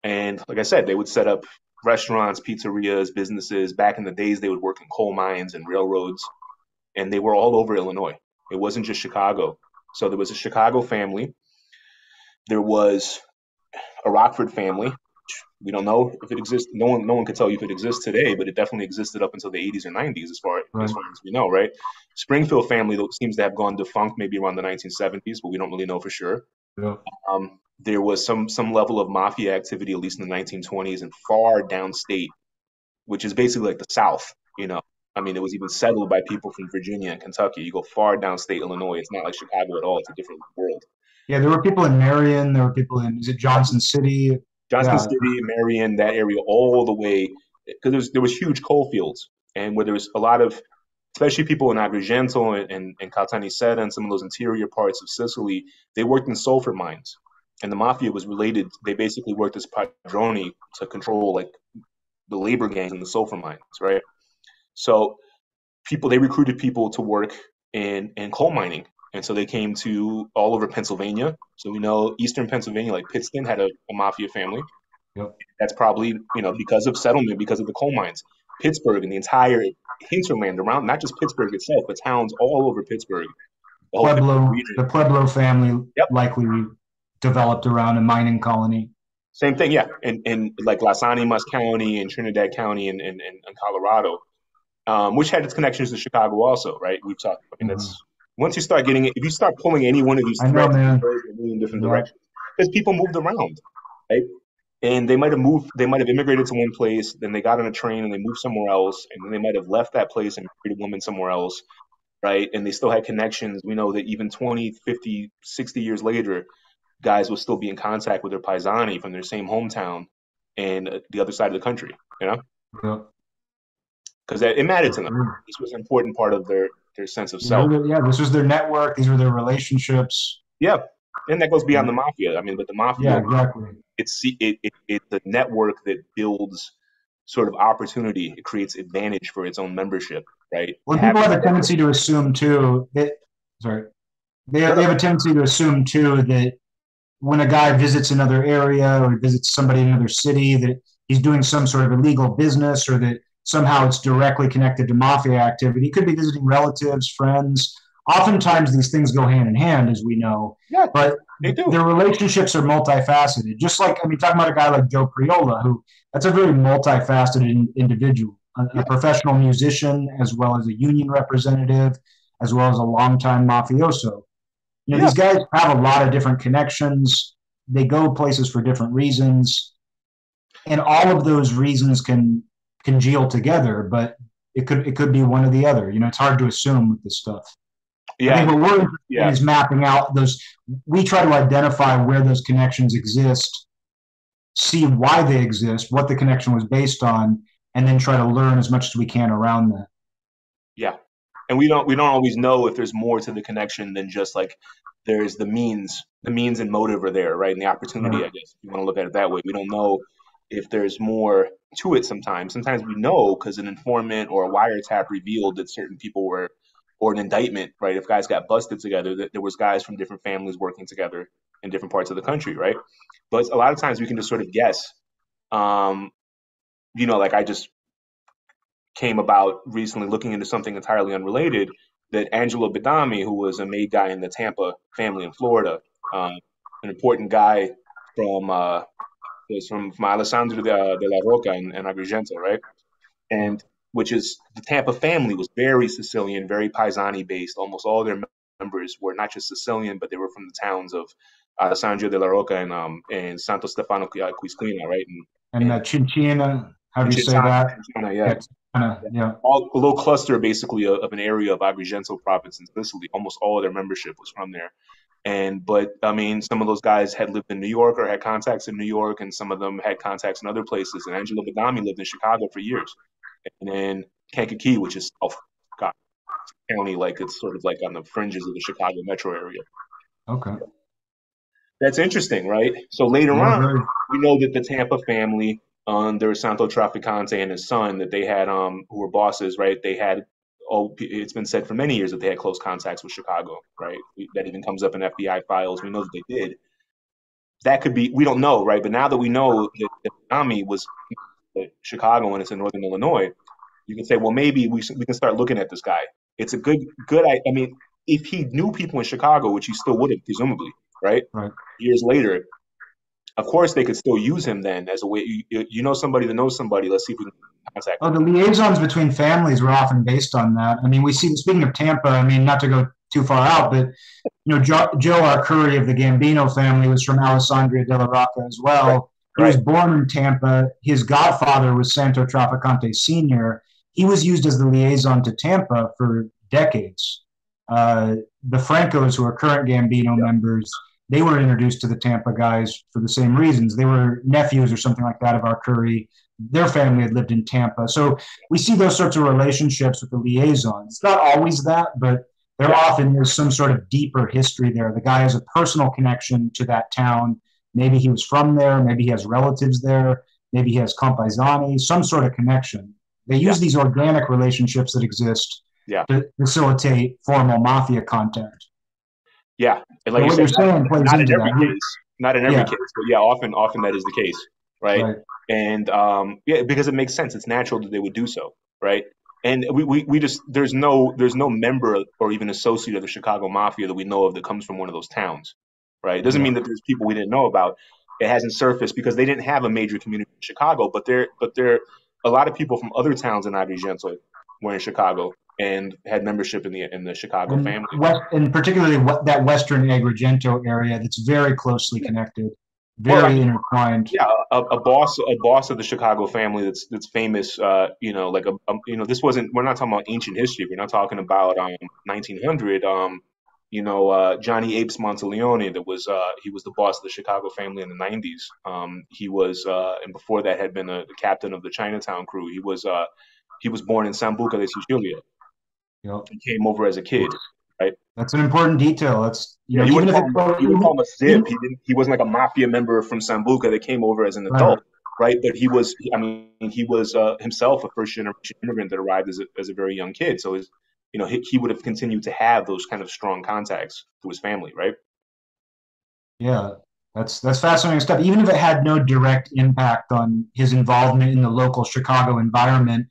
And like I said, they would set up restaurants, pizzerias, businesses. Back in the days, they would work in coal mines and railroads, and they were all over Illinois. It wasn't just Chicago. So there was a Chicago family. There was a Rockford family. We don't know if it exists. No one can tell you if it exists today, but it definitely existed up until the 80s or 90s, as Right. far as we know, right? Springfield family seems to have gone defunct maybe around the 1970s, but we don't really know for sure. Yeah. There was some level of mafia activity, at least in the 1920s, and far downstate, which is basically like the South. I mean, it was even settled by people from Virginia and Kentucky. You go far downstate Illinois, it's not like Chicago at all. It's a different world. Yeah, there were people in Marion. There were people in, is it Johnson City? Johnson Yeah, City, Marion, that area, all the way, because there was huge coal fields, and where there was a lot of, especially people in Agrigento and Caltanissetta and some of those interior parts of Sicily, they worked in sulfur mines, and the mafia was related. They basically worked as padroni to control like the labor gangs in the sulfur mines, right? So they recruited people to work in coal mining, and so they came to all over Pennsylvania. So we know Eastern Pennsylvania, like Pittston, had a mafia family. yep. That's probably because of settlement, because of the coal mines. Pittsburgh and the entire hinterland around, not just Pittsburgh itself, but towns all over Pittsburgh, the whole Pittsburgh The region. Pueblo family Yep, likely developed around a mining colony. same thing. Yeah, and like Las Animas County and Trinidad County and Colorado. which had its connections to Chicago also, right? We've talked. I mean, Hmm. that's once you start getting it, if you start pulling any one of these I know, threads, it man. goes in a million different Yeah. directions because people moved around, right? And they might have moved, they might have immigrated to one place, then they got on a train and they moved somewhere else, and then they might have left that place and married a woman somewhere else, right? And they still had connections. We know that even 20, 50, 60 years later, guys will still be in contact with their paisani from their same hometown and the other side of the country, you know, Yeah. because it mattered For to them. sure. This was an important part of their sense of These were self. yeah, this was their network. These were their relationships. Yeah, and that goes beyond Yeah, the mafia. I mean, but the mafia, yeah, exactly. it's the network that builds sort of opportunity. It creates advantage for its own membership, right? Well, people Having have a a network. tendency to assume too that sorry, No, they no, have a tendency to assume too that when a guy visits another area or visits somebody in another city that he's doing some sort of illegal business or that somehow it's directly connected to mafia activity. He could be visiting relatives, friends. Oftentimes these things go hand in hand, as we know, yeah, but they do. their relationships are multifaceted. Just like, I mean, talking about a guy like Joe Priola, who that's a very multifaceted individual, a Yeah, professional musician, as well as a union representative, as well as a longtime mafioso. You know, yeah, these guys have a lot of different connections. They go places for different reasons, and all of those reasons can congeal together. But it could be one or the other. You know, it's hard to assume with this stuff. I yeah, think what we're interested in yeah. is mapping out those. We try to identify where those connections exist, see why they exist, what the connection was based on, and then try to learn as much as we can around that. Yeah. And we don't always know if there's more to the connection than just like there's the means and motive are there, right? And the opportunity, I Right. guess, if you want to look at it that way. We don't know if there's more to it sometimes. Sometimes we know because an informant or a wiretap revealed that certain people were, or an indictment, right? If guys got busted together, that there was guys from different families working together in different parts of the country, right? But a lot of times we can just sort of guess. Um, like I just came about recently looking into something entirely unrelated that Angelo Badami, who was a made guy in the Tampa family in Florida, an important guy from was from Alessandro de la Roca and Agrigento, right? Yeah. And which is the Tampa family was very Sicilian, very Paisani based. Almost all their members were not just Sicilian, but they were from the towns of Alessandro de la Roca and Santo Stefano Quisquina, right? And And, Chinchina, how do and you say that? Chinchana, yeah. Yeah, kind of. Yeah. All a little cluster basically of an area of Agrigento province in Sicily. Almost all of their membership was from there. And but I mean, some of those guys had lived in New York or had contacts in New York, and some of them had contacts in other places. And Angelo Badami lived in Chicago for years, and then Kankakee, which is South County, like it's sort of like on the fringes of the Chicago metro area. Okay. That's interesting, right? So later Yeah. on, Very. we know that the Tampa family under Santo Trafficante and his son that they had who were bosses, right? They had it's been said for many years that they had close contacts with Chicago, right? That even comes up in FBI files. We know that they did. That could be we don't know, right? But now that we know that Ami was Chicago and it's in northern Illinois, you can say, well, maybe we can start looking at this guy. It's a good. I mean, if he knew people in Chicago, which he still would have presumably, right? Right. Years later, of course, they could still use him then as a way. You know somebody that knows somebody. Let's see if we can contact Oh, them. the liaisons between families were often based on that. I mean, we see, speaking of Tampa, I mean, not to go too far out, but, you know, Joe Arcuri of the Gambino family was from Alessandria della Rocca as Right, well. He was right, born in Tampa. His godfather was Santo Trafficante Sr. He was used as the liaison to Tampa for decades. The Francos, who are current Gambino yeah, members, they were introduced to the Tampa guys for the same reasons. They were nephews or something like that of Arcuri. Their family had lived in Tampa. So we see those sorts of relationships with the liaisons. It's not always that, but there yeah, often is some sort of deeper history there. The guy has a personal connection to that town. Maybe he was from there. Maybe he has relatives there. Maybe he has compaesani, some sort of connection. They yeah, use these organic relationships that exist yeah, to facilitate formal mafia contact. yeah. And like So you what said, you're saying plays not in into every that. case, not in every Yeah, case, but yeah, often that is the case, right? right. And yeah, because it makes sense. It's natural that they would do so, right? And we just there's no member or even associate of the Chicago Mafia that we know of that comes from one of those towns, right? It doesn't Yeah, mean that there's people we didn't know about. It hasn't surfaced because they didn't have a major community in Chicago, but there a lot of people from other towns in Agrigento were in Chicago and had membership in the Chicago family. And particularly that Western Agrigento area that's very closely connected, Well, I very mean, intertwined. yeah, a boss of the Chicago family that's famous. Like this wasn't. We're not talking about ancient history. We're not talking about 1900. Johnny Apes Monteleone. That was he was the boss of the Chicago family in the 90s. He was, and before that had been the captain of the Chinatown crew. He was born in Sambuca de Sicilia. Yep. He came over as a kid, right? That's an important detail. That's Yeah, even if it's you wouldn't call him a even, zip. He wasn't like a mafia member from Sambuca that came over as an right. adult, right? But he was. I mean, he was himself a first generation immigrant that arrived as a very young kid. So he would have continued to have those kind of strong contacts to his family, right? Yeah, that's fascinating stuff. Even if it had no direct impact on his involvement in the local Chicago environment,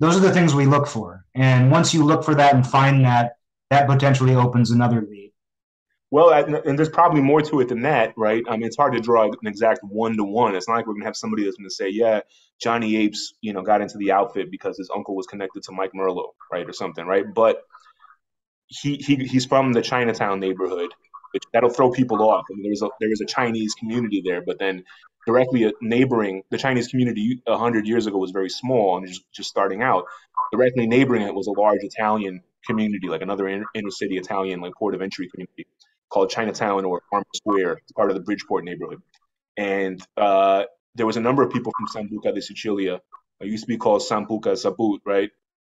those are the things we look for. And once you look for that and find that, that potentially opens another lead. Well, and there's probably more to it than that, right? I mean, it's hard to draw an exact one-to-one. It's not like we're gonna have somebody that's gonna say, "Yeah, Johnny Apes, got into the outfit because his uncle was connected to Mike Merlo, right, or something, right?" But he's from the Chinatown neighborhood, which that'll throw people off. I mean, there was a Chinese community there, but then directly neighboring the Chinese community 100 years ago was very small and just starting out. Directly neighboring it was a large Italian community, like another inner city Italian, like port of entry community called Chinatown or Armour Square. It's part of the Bridgeport neighborhood, and there was a number of people from Sambuca de Sicilia. It used to be called Sambuca Sabut, right?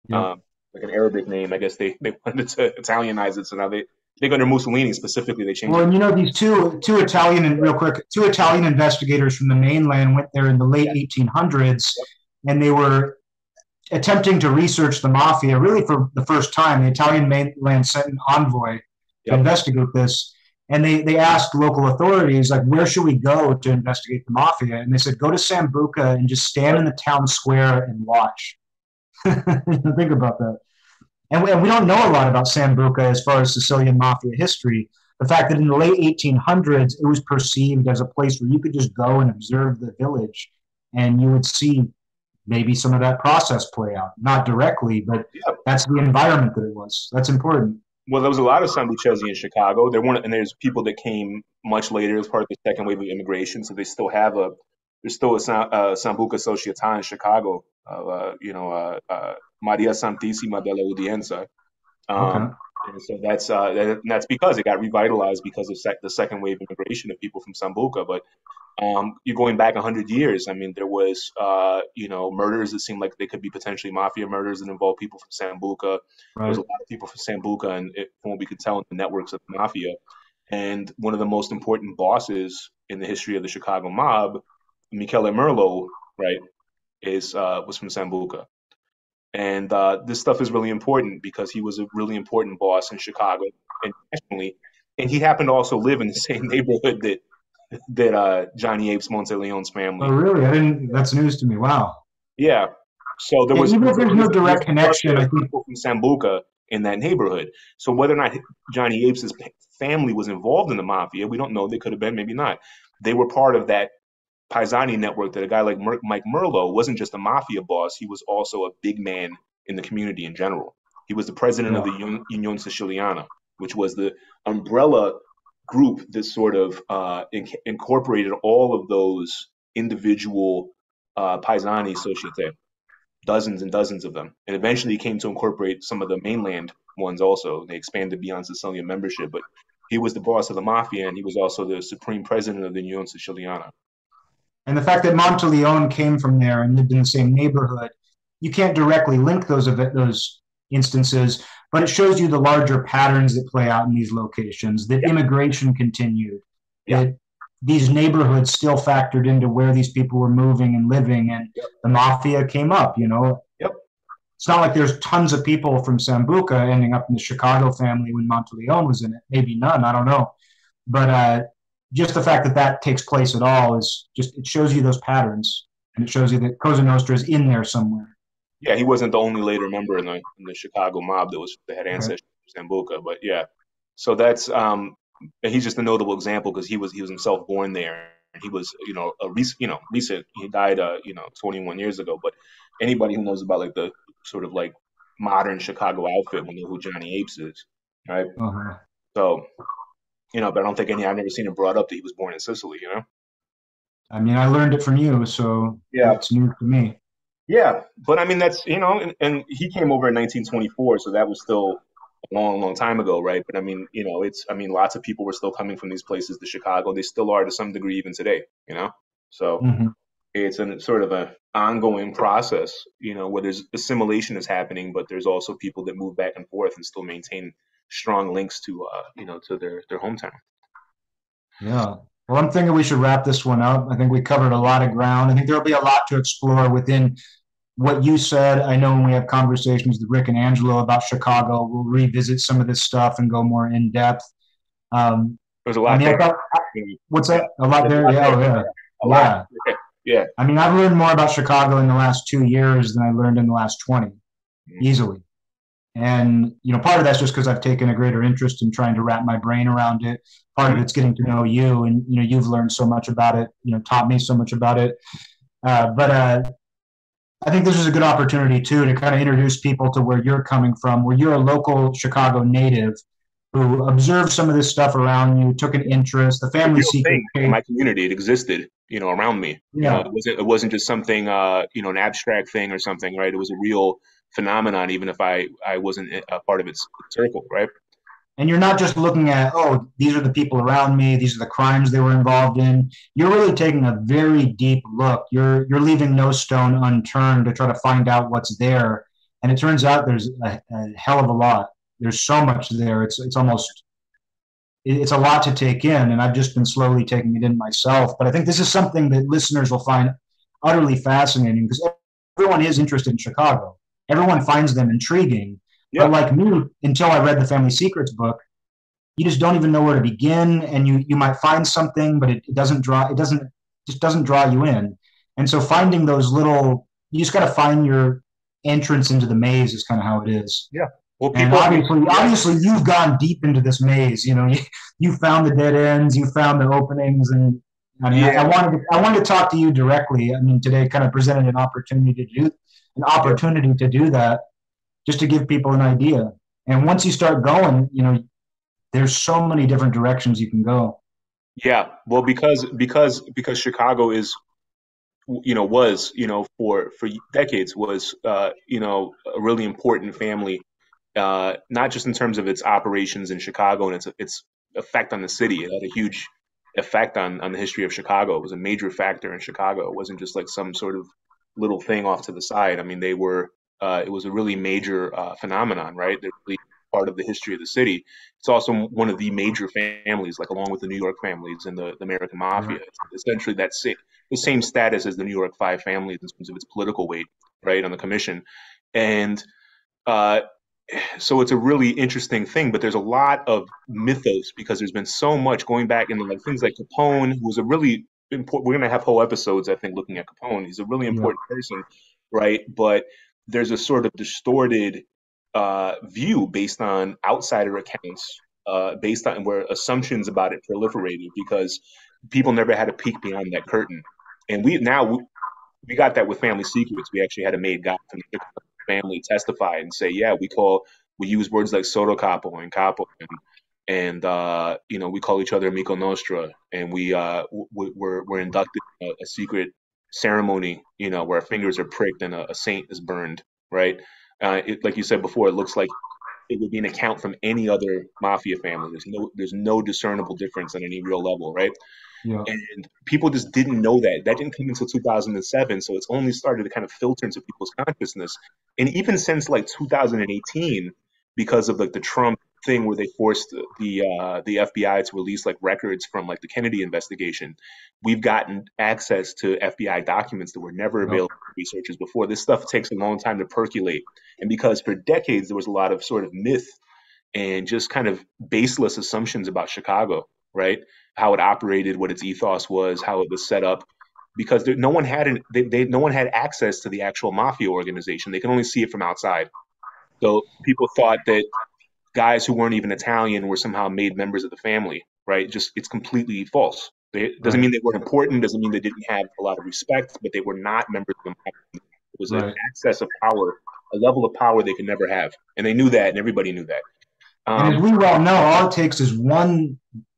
Yep. Like an Arabic name. I guess they wanted to Italianize it, so now they think under Mussolini specifically they changed Well, it. and these two Italian and real quick, two Italian investigators from the mainland went there in the late 1800s, and they were attempting to research the mafia really for the first time. The Italian mainland sent an envoy to Yep. investigate this. And they asked local authorities, like, where should we go to investigate the mafia? And they said, go to Sambuca and just stand in the town square and watch. Think about that. And we don't know a lot about Sambuca as far as Sicilian mafia history. The fact that in the late 1800s, it was perceived as a place where you could just go and observe the village and you would see maybe some of that process play out. Not directly, but Yeah. that's the environment that it was. That's important. Well, there was a lot of Sambucesi in Chicago. And there's people that came much later as part of the second wave of immigration. So there's still a Sambuca Società in Chicago. Maria Santissima della Udienza. Okay. And so that's because it got revitalized because of the second wave immigration of people from Sambuca. But you're going back 100 years. I mean, there was murders that seemed like they could be potentially mafia murders that involve people from Sambuca. There was Right. a lot of people from Sambuca, and from what we could tell in the networks of the mafia. And one of the most important bosses in the history of the Chicago mob, Michele Merlo, right, was from Sambuca. And this stuff is really important because he was a really important boss in Chicago and nationally. And he happened to also live in the same neighborhood that Johnny Apes Monteleone's Oh, family. really? I didn't. That's news to me. Wow. Yeah. So Yeah, even if there's no there was direct a cluster connection, I of think. people from Sambuca in that neighborhood. So whether or not Johnny Apes' family was involved in the mafia, we don't know. They could have been, maybe not. They were part of that Paisani network that a guy like Mike Merlo wasn't just a mafia boss, he was also a big man in the community in general. He was the president of Yeah. the Union Siciliana, which was the umbrella group that sort of incorporated all of those individual Paisani Societe, dozens and dozens of them. And eventually he came to incorporate some of the mainland ones also. They expanded beyond Sicilian membership, but he was the boss of the mafia and he was also the supreme president of the Union Siciliana. And the fact that Monteleone came from there and lived in the same neighborhood, you can't directly link those instances, but it shows you the larger patterns that play out in these locations. That Yeah. immigration continued. Yeah. That these neighborhoods still factored into where these people were moving and living, and Yep. the mafia came up. Yep. It's not like there's tons of people from Sambuca ending up in the Chicago family when Monteleone was in it. Maybe none. I don't know, but just the fact that that takes place at all is just, it shows you those patterns, and it shows you that Cosa Nostra is in there somewhere. Yeah, he wasn't the only later member in the Chicago mob that had Right. ancestors in Sambuca, but yeah. So that's he's just a notable example because he was himself born there. And he was a recent he died 21 years ago. But anybody who knows about like the sort of like modern Chicago outfit will know who Johnny Apes is, right? Uh-huh. So, but I don't think I've never seen him brought up that he was born in Sicily, I mean, I learned it from you, so Yeah. it's new to me. Yeah, but I mean that's and he came over in 1924, so that was still a long, long time ago, right? But I mean, it's I mean lots of people were still coming from these places to Chicago. They still are to some degree even today. So Hmm. it's a sort of a ongoing process, where there's assimilation is happening, but there's also people that move back and forth and still maintain strong links to to their hometown. Yeah. Well, I'm thinking we should wrap this one up. I think we covered a lot of ground. I think there'll be a lot to explore within what you said. I know when we have conversations with Rick and Angelo about Chicago, we'll revisit some of this stuff and go more in depth. Um, There's a I lot mean, there. I thought, what's Yeah, that? A lot there's a there? lot Yeah. there. Oh, yeah. A lot. Yeah. Yeah. Yeah. I mean, I've learned more about Chicago in the last 2 years than I learned in the last 20, easily. And, part of that's just because I've taken a greater interest in trying to wrap my brain around it. Part of Mhm. it's getting to know you, and, you've learned so much about it, taught me so much about it. But I think this is a good opportunity, too, to kind of introduce people to where you're coming from, where you're a local Chicago native who observed some of this stuff around you, took an interest, the A family real secret thing in cake. my community. It existed, around me. Yeah. It wasn't just something, an abstract thing or something, right? It was a real phenomenon, even if I wasn't a part of its circle, right? And you're not just looking at, oh, these are the people around me, these are the crimes they were involved in. You're really taking a very deep look. You're leaving no stone unturned to try to find out what's there. And it turns out there's a hell of a lot. There's so much there. It's almost it's a lot to take in, and I've just been slowly taking it in myself. But I think this is something that listeners will find utterly fascinating because everyone is interested in Chicago. Everyone finds them intriguing. But Yeah, like me, until I read the Family Secrets book, you just don't even know where to begin, and you might find something, but it doesn't draw it doesn't just doesn't draw you in. And so finding those little, you just got to find your entrance into the maze is kind of how it is. yeah. Well, And people, yeah, obviously, you've gone deep into this maze. You found the dead ends, you found the openings, and I mean, yeah, I wanted to talk to you directly. I mean, today kind of presented an yeah, opportunity to do that, just to give people an idea. And once you start going, there's so many different directions you can go. yeah. Well, because Chicago is, was, for decades was, a really important family, not just in terms of its operations in Chicago and its effect on the city. It had a huge effect on the history of Chicago. It was a major factor in Chicago. It wasn't just like some sort of little thing off to the side. I mean, they were. It was a really major phenomenon, right? They're really part of the history of the city. It's also one of the major families, like along with the New York families and the American Yeah. mafia. It's essentially the same status as the New York Five families in terms of its political weight, right, on the commission. And uh, so it's a really interesting thing, but there's a lot of mythos because there's been so much going back into like things like Capone, who was a really important. We're gonna have whole episodes, I think, looking at Capone. He's a really Yeah. important person, right? But there's a sort of distorted view based on outsider accounts, based on where assumptions about it proliferated because people never had a peek beyond that curtain. And we got that with Family Secrets. We actually had a maid guy from the family testify and say, yeah, we use words like soto capo and capo and we call each other amico nostra and we're inducted in a secret ceremony, where our fingers are pricked and a saint is burned, right? Like you said before, it looks like it would be an account from any other mafia family. There's no discernible difference on any real level, right? Yeah. And people just didn't know that. That didn't come until 2007, so it's only started to kind of filter into people's consciousness. And even since like 2018, because of like the Trump thing where they forced the FBI to release like records from like the Kennedy investigation, we've gotten access to FBI documents that were never Yep. available to researchers before. This stuff takes a long time to percolate, and because for decades there was a lot of sort of myth and just kind of baseless assumptions about Chicago, right? How it operated, what its ethos was, how it was set up, because no one had no one had access to the actual mafia organization. They can only see it from outside. So people thought that guys who weren't even Italian were somehow made members of the family, right? Just it's completely false. It doesn't Right. mean they weren't important, doesn't mean they didn't have a lot of respect, but they were not members of the mafia. It was an Right. access of power a level of power they could never have, and they knew that, and everybody knew that. And as we well know, all it takes is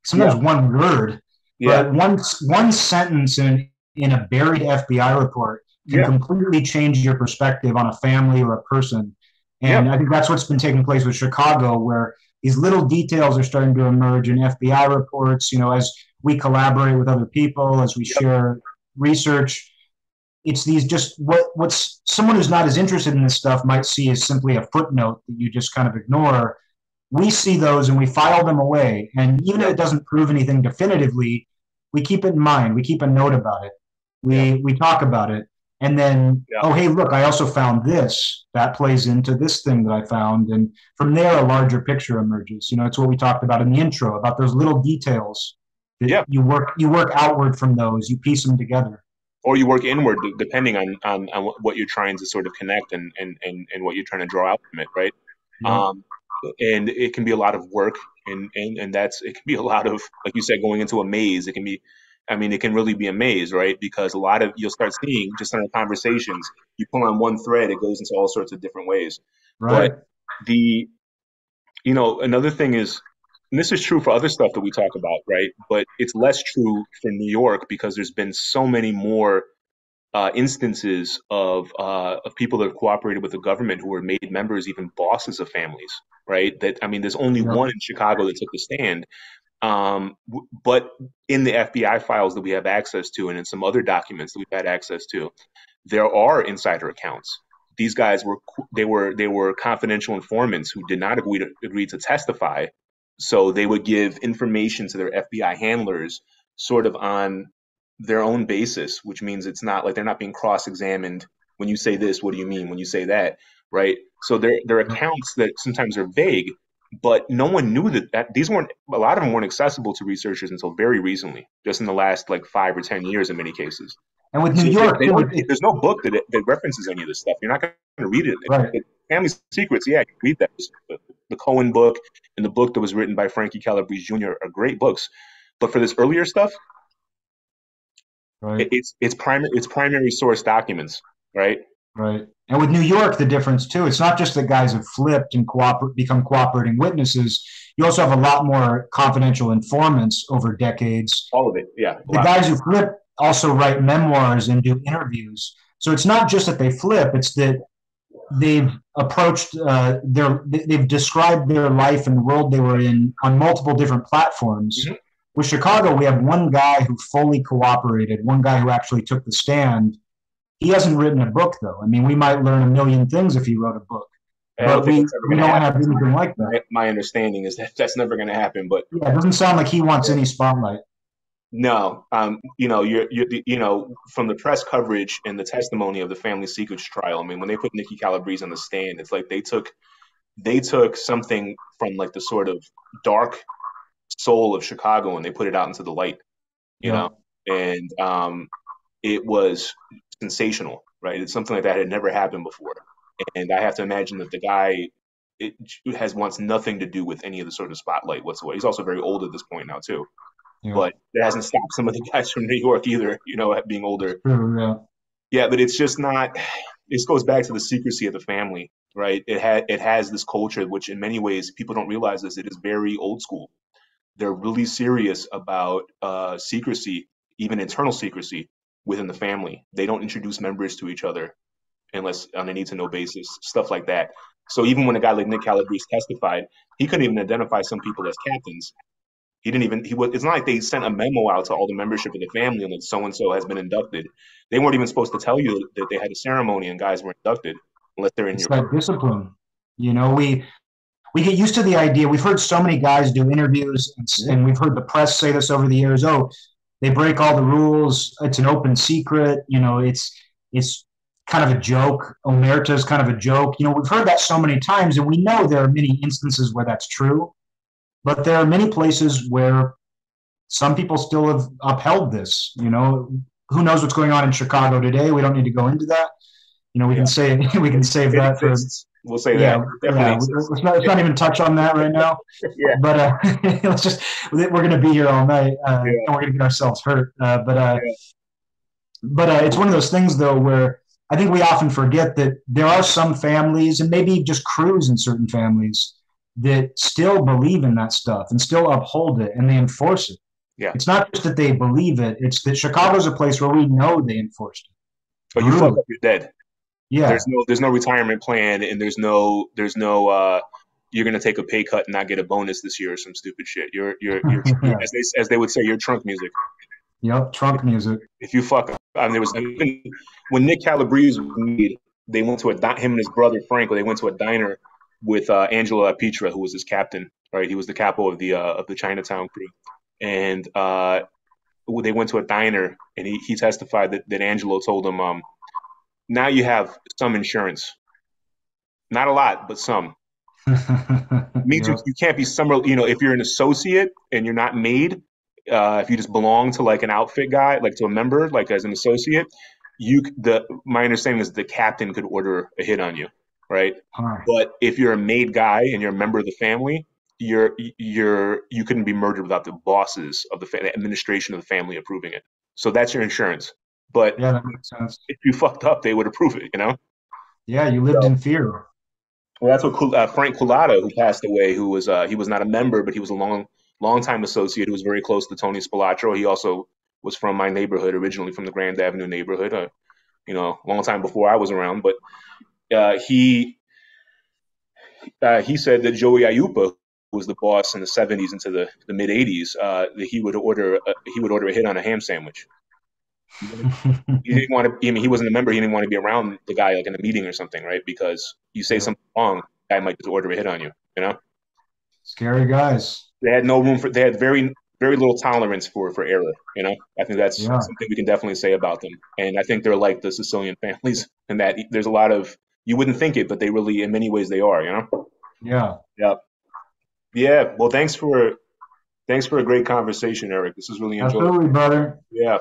sometimes one word, but one sentence in a buried FBI report can completely change your perspective on a family or a person. And I think that's what's been taking place with Chicago, where these little details are starting to emerge in FBI reports, as we collaborate with other people, as we share research. It's these just what's someone who's not as interested in this stuff might see as simply a footnote that you just kind of ignore. We see those and we file them away. And even if it doesn't prove anything definitively, we keep it in mind. We keep a note about it. We talk about it. And then, oh, hey, look, I also found this. That plays into this thing that I found. And from there, a larger picture emerges. It's what we talked about in the intro, about those little details that you work outward from those. You piece them together. Or you work inward, depending on what you're trying to sort of connect and what you're trying to draw out from it, right? Yeah. And it can be a lot of work, and it can be a lot of, like you said, going into a maze. It can really be a maze, right? Because you'll start seeing just in our conversations, you pull on one thread, it goes into all sorts of different ways. Right. But another thing is, and this is true for other stuff that we talk about, right? But it's less true for New York because there's been so many more instances of people that have cooperated with the government who were made members, even bosses of families, right? There's only one in Chicago that took the stand. But in the FBI files that we have access to, and in some other documents that we've had access to, there are insider accounts. These guys were confidential informants who did not agree to testify. So they would give information to their FBI handlers sort of on their own basis, which means it's not like they're not being cross-examined. When you say this, what do you mean? When you say that, right? So they're accounts that sometimes are vague, but no one knew that a lot of them weren't accessible to researchers until very recently, just in the last 5 or 10 years in many cases. And with New York, there's no book that references any of this stuff. You're not going to read it. Right. Family Secrets, I can read that. The Cohen book and the book that was written by Frankie Calabrese Jr. are great books. But for this earlier stuff, right, it's primary source documents, right? Right. And with New York, the difference too, it's not just that guys have flipped and become cooperating witnesses. You also have a lot more confidential informants over decades. All of it, yeah. The guys who flip also write memoirs and do interviews. So it's not just that they flip, it's that they've approached they've described their life and the world they were in on multiple different platforms. Mm-hmm. With Chicago, we have one guy who fully cooperated, one guy who actually took the stand. He hasn't written a book, though. We might learn a million things if he wrote a book. But we don't have anything like that. My understanding is that that's never going to happen. But yeah, it doesn't sound like he wants any spotlight. No, you're from the press coverage and the testimony of the Family Secrets trial. When they put Nikki Calabrese on the stand, it's like they took something from the sort of dark soul of Chicago and they put it out into the light, you know, and it was sensational, right? It's something like that had never happened before, and I have to imagine that the guy wants nothing to do with any of the sort of spotlight whatsoever. He's also very old at this point now too. Yeah. But it hasn't stopped some of the guys from New York either, being older. Yeah, but it's just not. This goes back to the secrecy of the family, right? It has this culture, which in many ways people don't realize this. It is very old school. They're really serious about secrecy, even internal secrecy within the family. They don't introduce members to each other unless on a need-to-know basis, stuff like that. So even when a guy like Nick Calabrese testified, he couldn't even identify some people as captains. It's not like they sent a memo out to all the membership of the family and so-and-so has been inducted. They weren't even supposed to tell you that they had a ceremony and guys were inducted unless they're in your group. Discipline. We get used to the idea. We've heard so many guys do interviews and we've heard the press say this over the years. Oh, they break all the rules. It's an open secret. It's kind of a joke. Omerta is kind of a joke. We've heard that so many times and we know there are many instances where that's true. But there are many places where some people still have upheld this. Who knows what's going on in Chicago today? We don't need to go into that. We can save that for. We'll say that. Let's not even touch on that right now. Yeah. But we're going to be here all night, and we're going to get ourselves hurt. But it's one of those things though where I think we often forget that there are some families, and maybe just crews in certain families, that still believe in that stuff and still uphold it and they enforce it. Yeah. It's not just that they believe it, it's that Chicago's a place where we know they enforced it But you fuck brutally. up, you're dead. Yeah. There's no retirement plan, and there's no you're gonna take a pay cut and not get a bonus this year or some stupid shit. You're Yeah. as they would say, you're trunk music. Yep. Trunk music. If you fuck up, I mean, there was when Nick Calabrese was made, they went to him and his brother Frank, they went to a diner with Angelo Petra, who was his captain. Right, he was the capo of the Chinatown crew, and they went to a diner, and he testified that Angelo told him, now you have some insurance, not a lot, but some. It means Yep. you can't be somewhere, if you're an associate and you're not made, if you just belong to like an outfit guy, like to a member, like as an associate, my understanding is the captain could order a hit on you, right? Huh. But if you're a made guy and you're a member of the family, you couldn't be murdered without the bosses of the administration of the family approving it. So that's your insurance. But Yeah, that makes sense. if you fucked up, they would approve it. Yeah, you lived So, in fear. well, that's what Frank Culata, who passed away, who was he was not a member, but he was a long time associate who was very close to Tony Spilotro. He also was from my neighborhood, originally from the Grand Avenue neighborhood. Long time before I was around. But uh, he he said that Joey Ayupa, who was the boss in the '70s into the mid '80s, that he would order a hit on a ham sandwich. He didn't want to. I mean, he wasn't a member. He didn't want to be around the guy like in a meeting or something, right? Because you say Yep. something wrong, the guy might just order a hit on you. Scary guys. They had no room for. They had very little tolerance for error. I think that's Yeah. something we can definitely say about them. And I think they're like the Sicilian families, in that there's a lot of you wouldn't think it, but they really, in many ways, they are. Yeah. Yeah. Yeah. Well, thanks for a great conversation, Eric. This is really enjoyable. Absolutely, brother. Yeah.